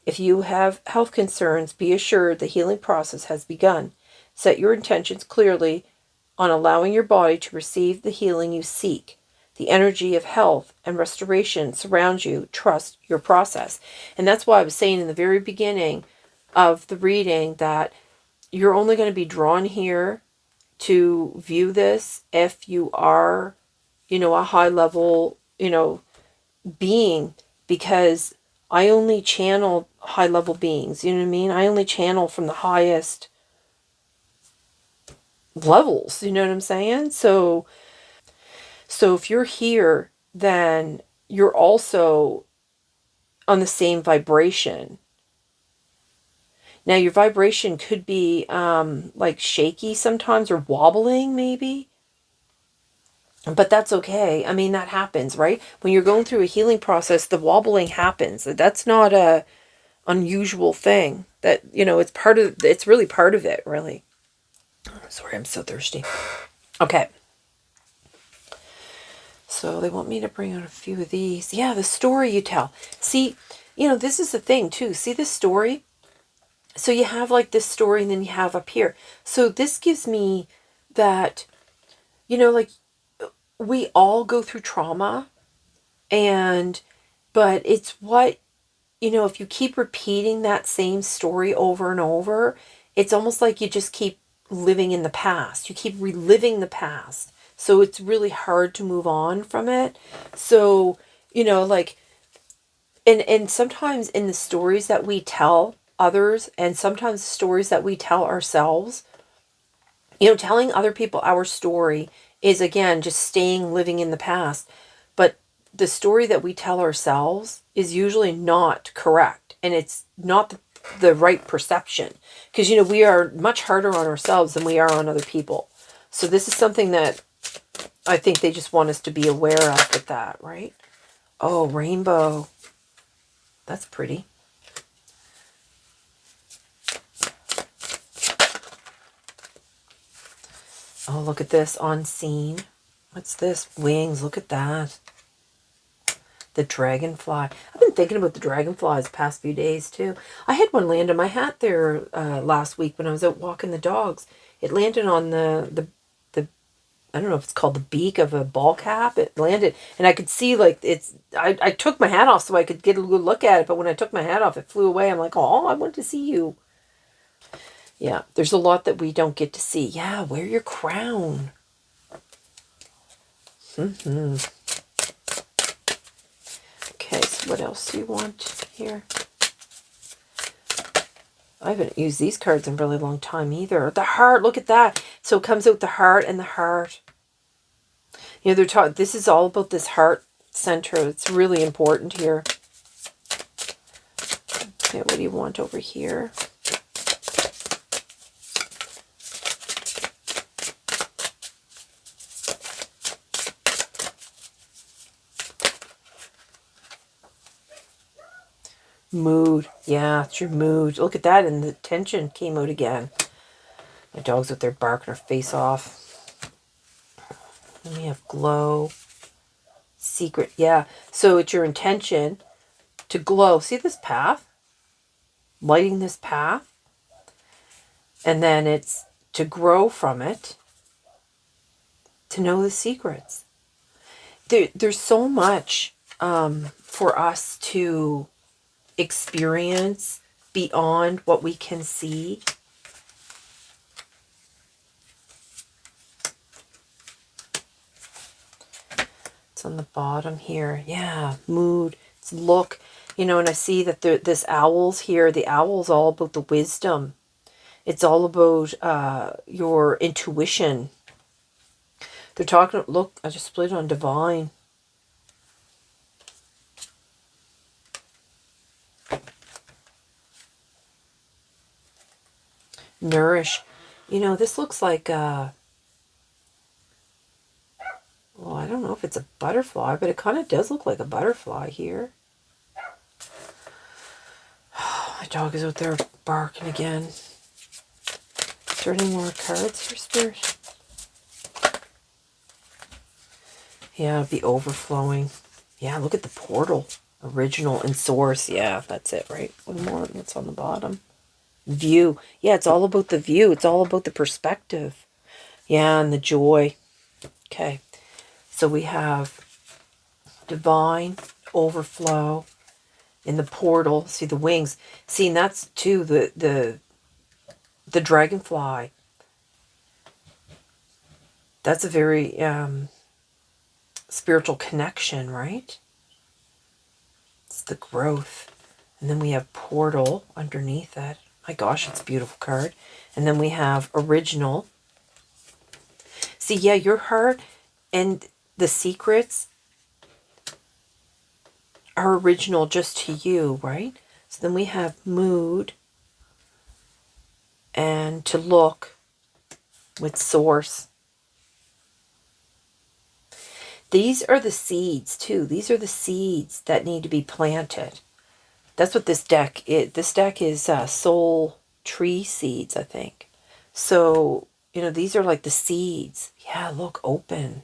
If you have health concerns, be assured the healing process has begun. Set your intentions clearly on allowing your body to receive the healing you seek. The energy of health and restoration surrounds you. Trust your process. And that's why I was saying in the very beginning of the reading that you're only going to be drawn here to view this if you are, a high level, being, because I only channel high level beings. You know what I mean? I only channel from the highest levels. You know what I'm saying? So if you're here, then you're also on the same vibration. Now, your vibration could be like shaky sometimes or wobbling maybe. But that's okay. I mean, that happens, right? When you're going through a healing process, the wobbling happens. That's not a unusual thing. That, it's really part of it, really. Sorry, I'm so thirsty. Okay. So they want me to bring out a few of these. Yeah, the story you tell. See, this is the thing too. See this story? So you have like this story and then you have up here. So this gives me that, like we all go through trauma but it's what, if you keep repeating that same story over and over, it's almost like you just keep living in the past. You keep reliving the past. So it's really hard to move on from it. So, and sometimes in the stories that we tell others and sometimes the stories that we tell ourselves, telling other people our story is, again, just living in the past. But the story that we tell ourselves is usually not correct. And it's not the right perception. Because, we are much harder on ourselves than we are on other people. So this is something that I think they just want us to be aware of with that, right? Oh, rainbow. That's pretty. Oh, look at this, on scene. What's this? Wings, look at that. The dragonfly. I've been thinking about the dragonflies the past few days, too. I had one land on my hat there last week when I was out walking the dogs. It landed on the I don't know if it's called the beak of a ball cap. It landed, and I could see, like, I took my hat off so I could get a good look at it, but when I took my hat off, it flew away. I'm like, oh, I wanted to see you. Yeah, there's a lot that we don't get to see. Yeah, wear your crown. Okay, so what else do you want here? I haven't used these cards in a really long time either. The heart, look at that. So it comes out the heart and the heart. You know, they're talking, this is all about this heart center. It's really important here. Okay, what do you want over here? Mood. Yeah, it's your mood. Look at that, and the tension came out again. My dog's out there barking her face off. And we have glow. Secret. Yeah, so it's your intention to glow. See this path? Lighting this path. And then it's to grow from it. To know the secrets. There's so much for us to experience beyond what we can see. It's on the bottom here. Yeah, mood. It's look. You know, and I see that this owl's here. The owl's all about the wisdom. It's all about your intuition. They're talking, look, I just split on divine. Nourish. You know, this looks like, well, I don't know if it's a butterfly, but it kind of does look like a butterfly here. My dog is out there barking again. Is there any more cards for Spirit? Yeah, the overflowing. Yeah, look at the portal. Original and source. Yeah, that's it, right? One more that's on the bottom. View. Yeah, it's all about the view. It's all about the perspective. Yeah, and the joy. Okay. So we have divine, overflow, in the portal. See the wings. See, and that's too the dragonfly. That's a very spiritual connection, right? It's the growth. And then we have portal underneath that. My gosh, it's a beautiful card. And then we have original. See, yeah, your heart and the secrets are original just to you, right? So then we have mood and to look with source. These are the seeds too. These are the seeds that need to be planted. That's what this deck is. This deck is soul tree seeds, I think. So, you know, these are like the seeds. Yeah, look, open.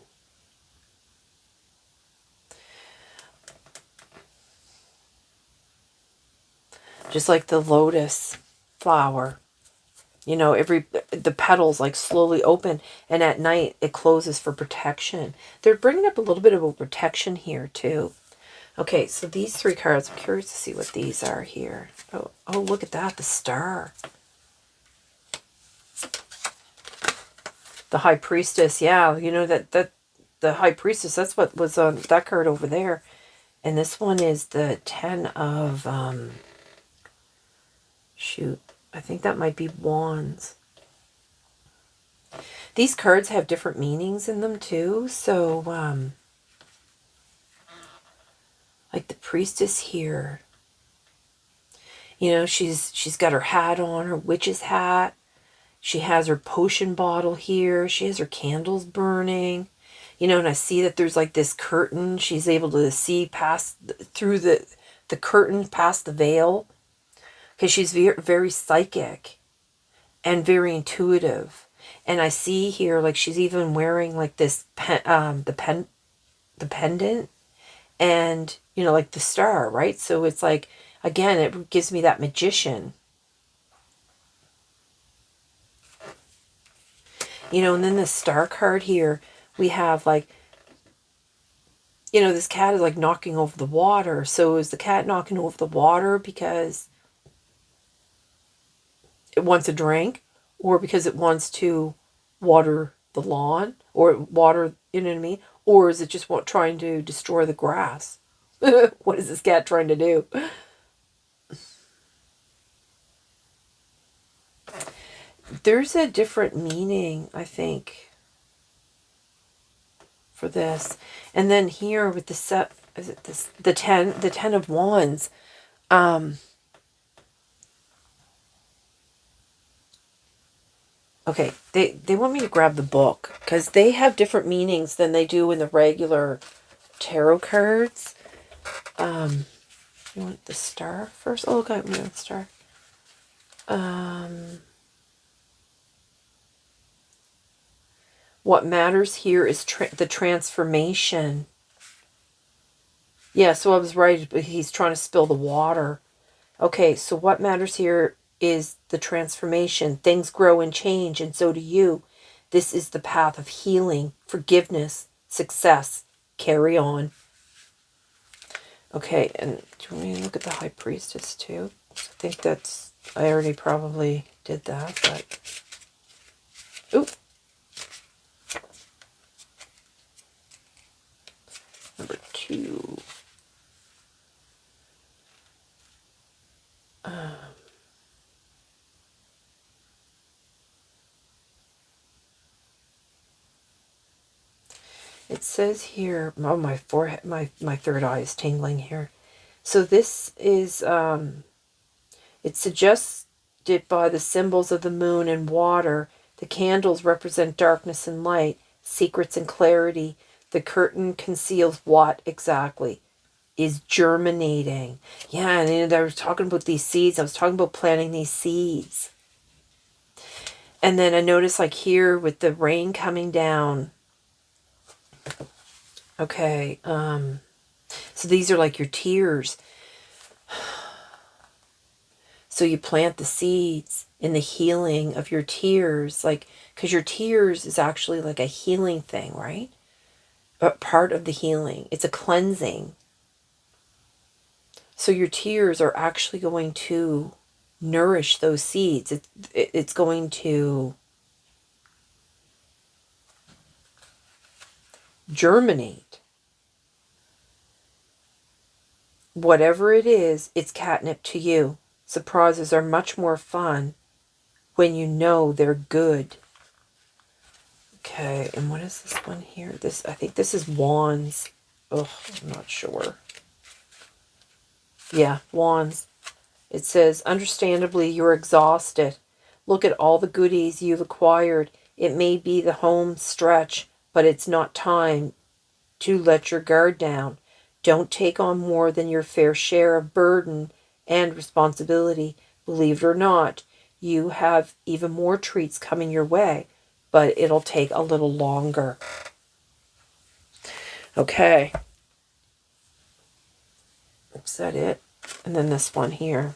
Just like the lotus flower. You know, the petals like slowly open, and at night it closes for protection. They're bringing up a little bit of a protection here too. Okay, so these three cards, I'm curious to see what these are here. Oh, look at that, the star. The High Priestess, yeah, you know, that the High Priestess, that's what was on that card over there. And this one is the 10 of, shoot, I think that might be Wands. These cards have different meanings in them too, so, like the Priestess here, you know, she's got her hat on, her witch's hat. She has her potion bottle here. She has her candles burning. You know, and I see that there's like this curtain. She's able to see through the curtain, past the veil. Because she's very, very psychic and very intuitive. And I see here, like, she's even wearing like this, the pendant. And, you know, like the star, right? So it's like, again, it gives me that magician. You know, and then the star card here, we have like, you know, this cat is like knocking over the water. So is the cat knocking over the water because it wants a drink, or because it wants to water the lawn, or water, you know what I mean? Or is it just trying to destroy the grass? What is this cat trying to do? there's a different meaning, I think, for this. And then here with the set, is it this, the 10 of Wands. Okay, they want me to grab the book because they have different meanings than they do in the regular tarot cards. You want the star first? Oh, okay, we want the star. What matters here is the transformation. Yeah, so I was right, but he's trying to spill the water. Okay, so what matters here is the transformation. Things grow and change, and so do you. This is the path of healing, forgiveness, success. Carry on. Okay, and do you want me to look at the High Priestess too? I think that's, I already probably did that, but... Oop. Number 2. It says here, oh, my forehead, my third eye is tingling here. So this is, it's suggested by the symbols of the moon and water. The candles represent darkness and light, secrets and clarity. The curtain conceals what exactly? Is germinating. Yeah, and I was talking about these seeds. I was talking about planting these seeds. And then I noticed, like here with the rain coming down. Okay, so these are like your tears. So you plant the seeds in the healing of your tears, like, because your tears is actually like a healing thing, right? But part of the healing. It's a cleansing. So your tears are actually going to nourish those seeds. It's going to germinate. Whatever it is, it's catnip to you. Surprises are much more fun when you know they're good. Okay, and what is this one here? This, I think this is Wands. Oh, I'm not sure. Yeah, Wands. It says, understandably, you're exhausted. Look at all the goodies you've acquired. It may be the home stretch, but it's not time to let your guard down. Don't take on more than your fair share of burden and responsibility. Believe it or not, you have even more treats coming your way, but it'll take a little longer. Okay. Is that it? And then this one here.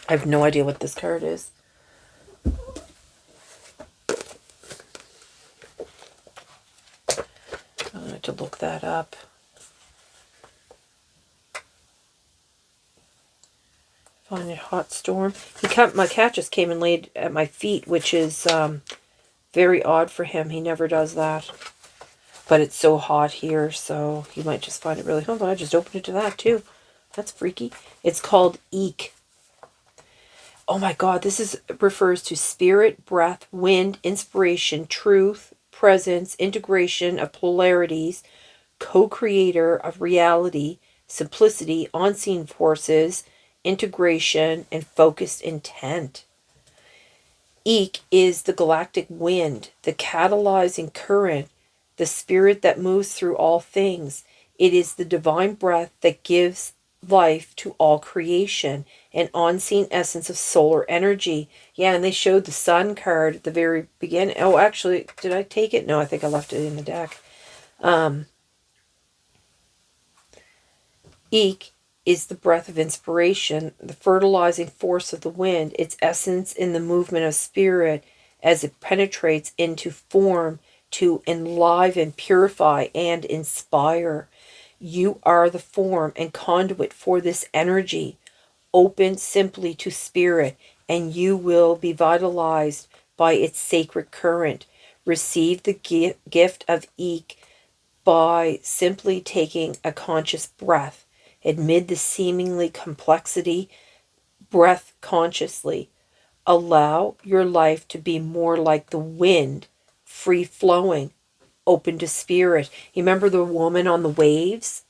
I have no idea what this card is. I have to look that up. Find a hot storm. My cat just came and laid at my feet, which is very odd for him. He never does that. But it's so hot here, so he might just find it really... Hold on, I just opened it to that too. That's freaky. It's called Eek. Oh my God, this refers to spirit, breath, wind, inspiration, truth, presence, integration of polarities, co-creator of reality, simplicity, unseen forces, integration, and focused intent. Eek is the galactic wind, the catalyzing current, the spirit that moves through all things. It is the divine breath that gives life to all creation, an unseen essence of solar energy. Yeah, and they showed the sun card at the very beginning. Oh, actually, did I take it? No, I think I left it in the deck. Eek is the breath of inspiration, the fertilizing force of the wind, its essence in the movement of spirit as it penetrates into form to enliven, purify, and inspire. You are the form and conduit for this energy. Open simply to spirit, and you will be vitalized by its sacred current. Receive the gift of Eek by simply taking a conscious breath. Amid the seemingly complexity, breath consciously. Allow your life to be more like the wind, free-flowing, open to spirit. You remember the woman on the waves?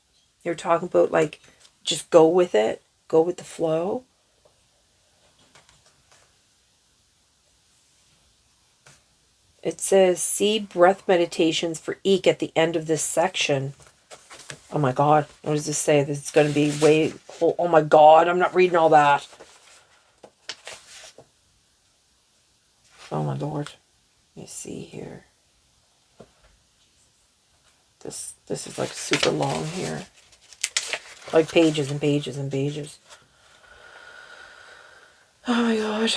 They were talking about, like, just go with it. Go with the flow. It says, see breath meditations for Eek at the end of this section. Oh my God. What does this say? This is going to be way... Oh my God. I'm not reading all that. Oh my Lord. Let me see here. This is like super long here. Like pages and pages and pages. Oh my God.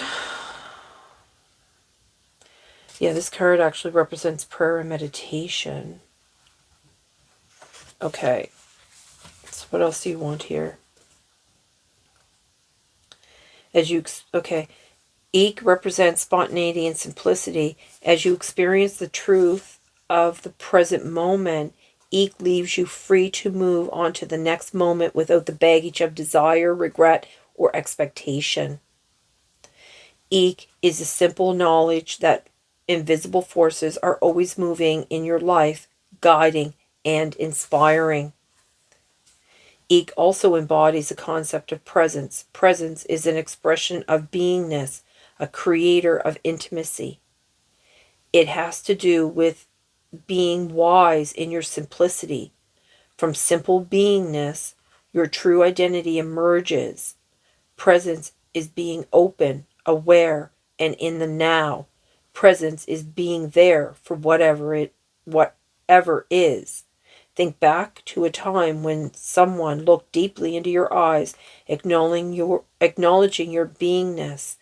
Yeah, this card actually represents prayer and meditation. Okay. So what else do you want here? Okay. Eek represents spontaneity and simplicity. As you experience the truth of the present moment, Eek leaves you free to move on to the next moment without the baggage of desire, regret, or expectation. Eek is a simple knowledge that invisible forces are always moving in your life, guiding and inspiring. Eek also embodies the concept of presence. Presence is an expression of beingness, a creator of intimacy. It has to do with being wise in your simplicity. From simple beingness, your true identity emerges. Presence is being open, aware, and in the now. Presence is being there for whatever is. Think back to a time when someone looked deeply into your eyes, acknowledging your beingness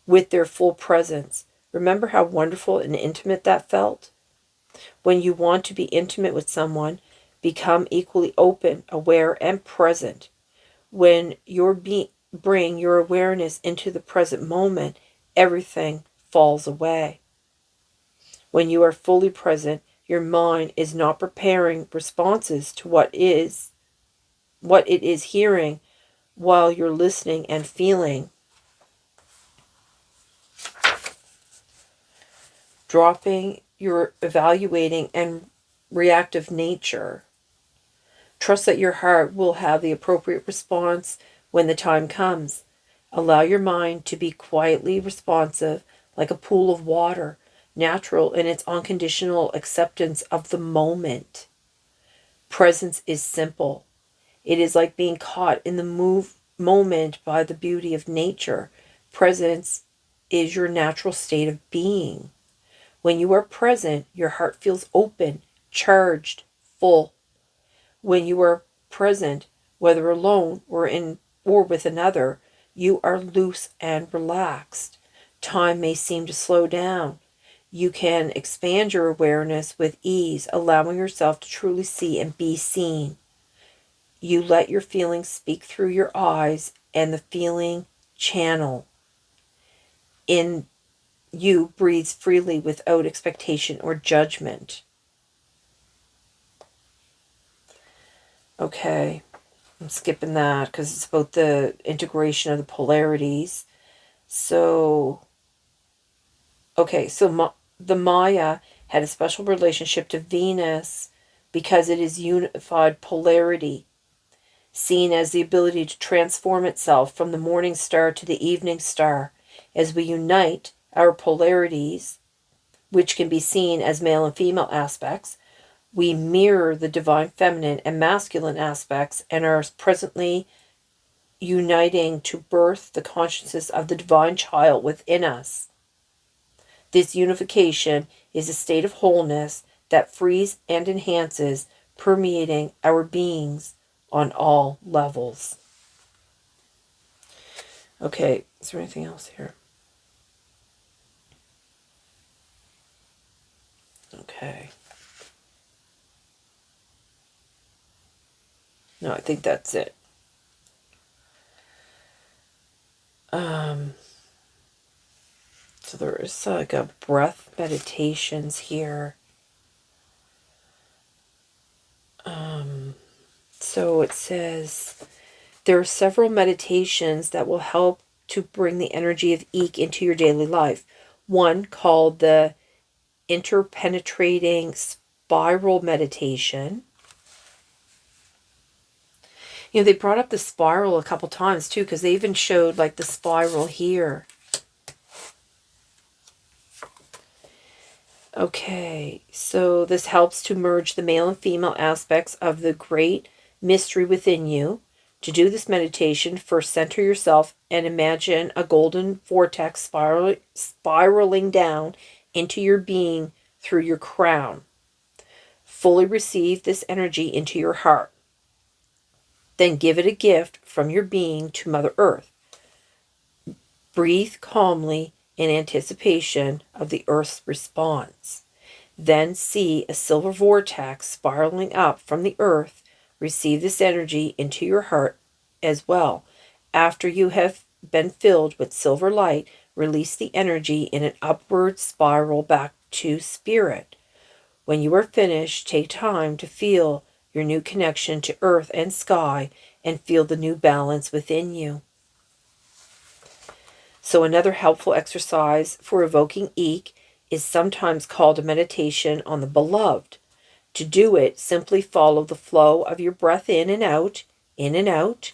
with their full presence. Remember how wonderful and intimate that felt? When you want to be intimate with someone, become equally open, aware, and present. When bring your awareness into the present moment, everything falls away. When you are fully present, your mind is not preparing responses to what it is hearing while you're listening and feeling. Dropping your evaluating and reactive nature. Trust that your heart will have the appropriate response when the time comes. Allow your mind to be quietly responsive, like a pool of water, natural in its unconditional acceptance of the moment. Presence is simple. It is like being caught in the moment by the beauty of nature. Presence is your natural state of being. When you are present, your heart feels open, charged, full. When you are present, whether alone or with another, you are loose and relaxed. Time may seem to slow down. You can expand your awareness with ease, allowing yourself to truly see and be seen. You let your feelings speak through your eyes and the feeling channel. In you breathes freely without expectation or judgment. Okay, I'm skipping that because it's about the integration of the polarities. So, okay, so the Maya had a special relationship to Venus because it is unified polarity, seen as the ability to transform itself from the morning star to the evening star. As we unite our polarities, which can be seen as male and female aspects, we mirror the divine feminine and masculine aspects and are presently uniting to birth the consciousness of the divine child within us. This unification is a state of wholeness that frees and enhances, permeating our beings on all levels. Okay, is there anything else here? Okay. No, I think that's it. So there is like a breath meditations here. So it says there are several meditations that will help to bring the energy of Eek into your daily life. One called the Interpenetrating Spiral Meditation. You know, they brought up the spiral a couple times too, because they even showed like the spiral here. Okay, so this helps to merge the male and female aspects of the great mystery within you. To do this meditation, first center yourself and imagine a golden vortex spiraling down into your being through your crown. Fully receive this energy into your heart. Then give it a gift from your being to Mother Earth. Breathe calmly in anticipation of the Earth's response. Then see a silver vortex spiraling up from the Earth. Receive this energy into your heart as well. After you have been filled with silver light, release the energy in an upward spiral back to Spirit. When you are finished, take time to feel your new connection to Earth and sky and feel the new balance within you. So another helpful exercise for evoking Eek is sometimes called a meditation on the beloved. To do it, simply follow the flow of your breath in and out, in and out.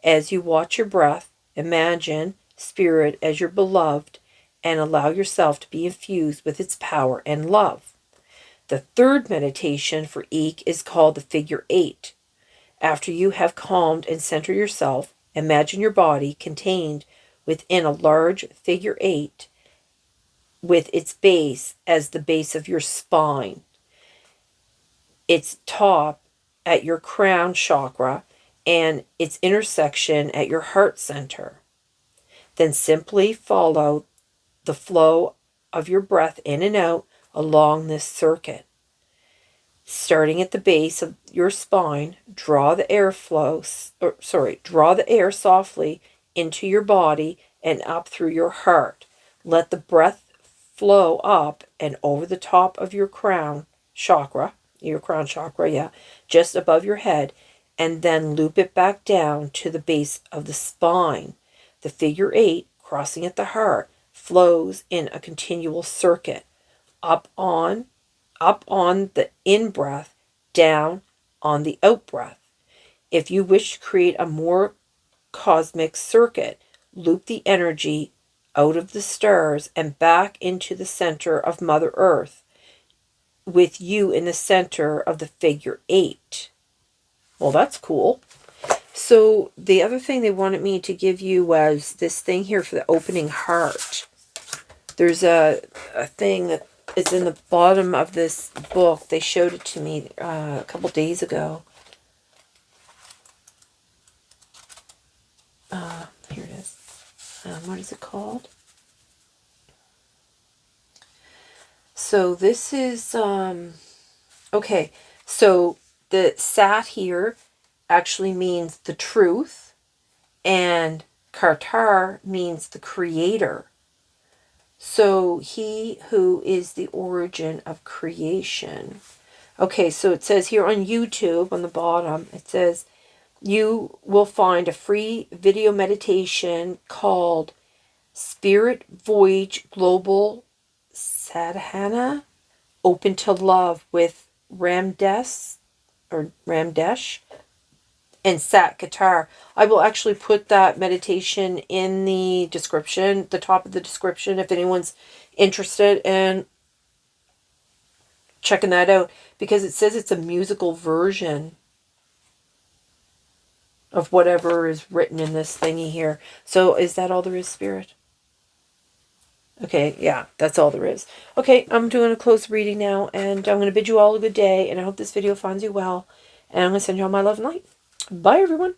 As you watch your breath, imagine Spirit as your beloved and allow yourself to be infused with its power and love. The third meditation for Eek is called the Figure 8. After you have calmed and centered yourself, imagine your body contained within a large figure 8 with its base as the base of your spine, its top at your crown chakra, and its intersection at your heart center. Then simply follow the flow of your breath in and out along this circuit. Starting at the base of your spine, draw the air softly into your body and up through your heart. Let the breath flow up and over the top of your crown chakra, just above your head, and then loop it back down to the base of the spine. The figure 8, crossing at the heart, flows in a continual circuit, up on the in-breath, down on the out-breath. If you wish to create a more cosmic circuit, loop the energy out of the stars and back into the center of Mother Earth, with you in the center of the figure 8. Well, that's cool. So the other thing they wanted me to give you was this thing here for the opening heart. There's a thing that is in the bottom of this book. They showed it to me a couple days ago. Here it is. What is it called? So this is, okay, so the Sat here actually means the truth, and Kartar means the creator. So he who is the origin of creation. Okay, so it says here on YouTube, on the bottom, it says, you will find a free video meditation called Spirit Voyage Global Sadhana, Open to Love with Ramdesh and Sat Kartar. I will actually put that meditation in the description, the top of the description, if anyone's interested in checking that out, because it says it's a musical version of whatever is written in this thingy here. So is that all there is, Spirit? Okay, yeah, that's all there is. Okay, I'm doing a close reading now, and I'm going to bid you all a good day, and I hope this video finds you well, and I'm going to send you all my love and light. Bye, everyone.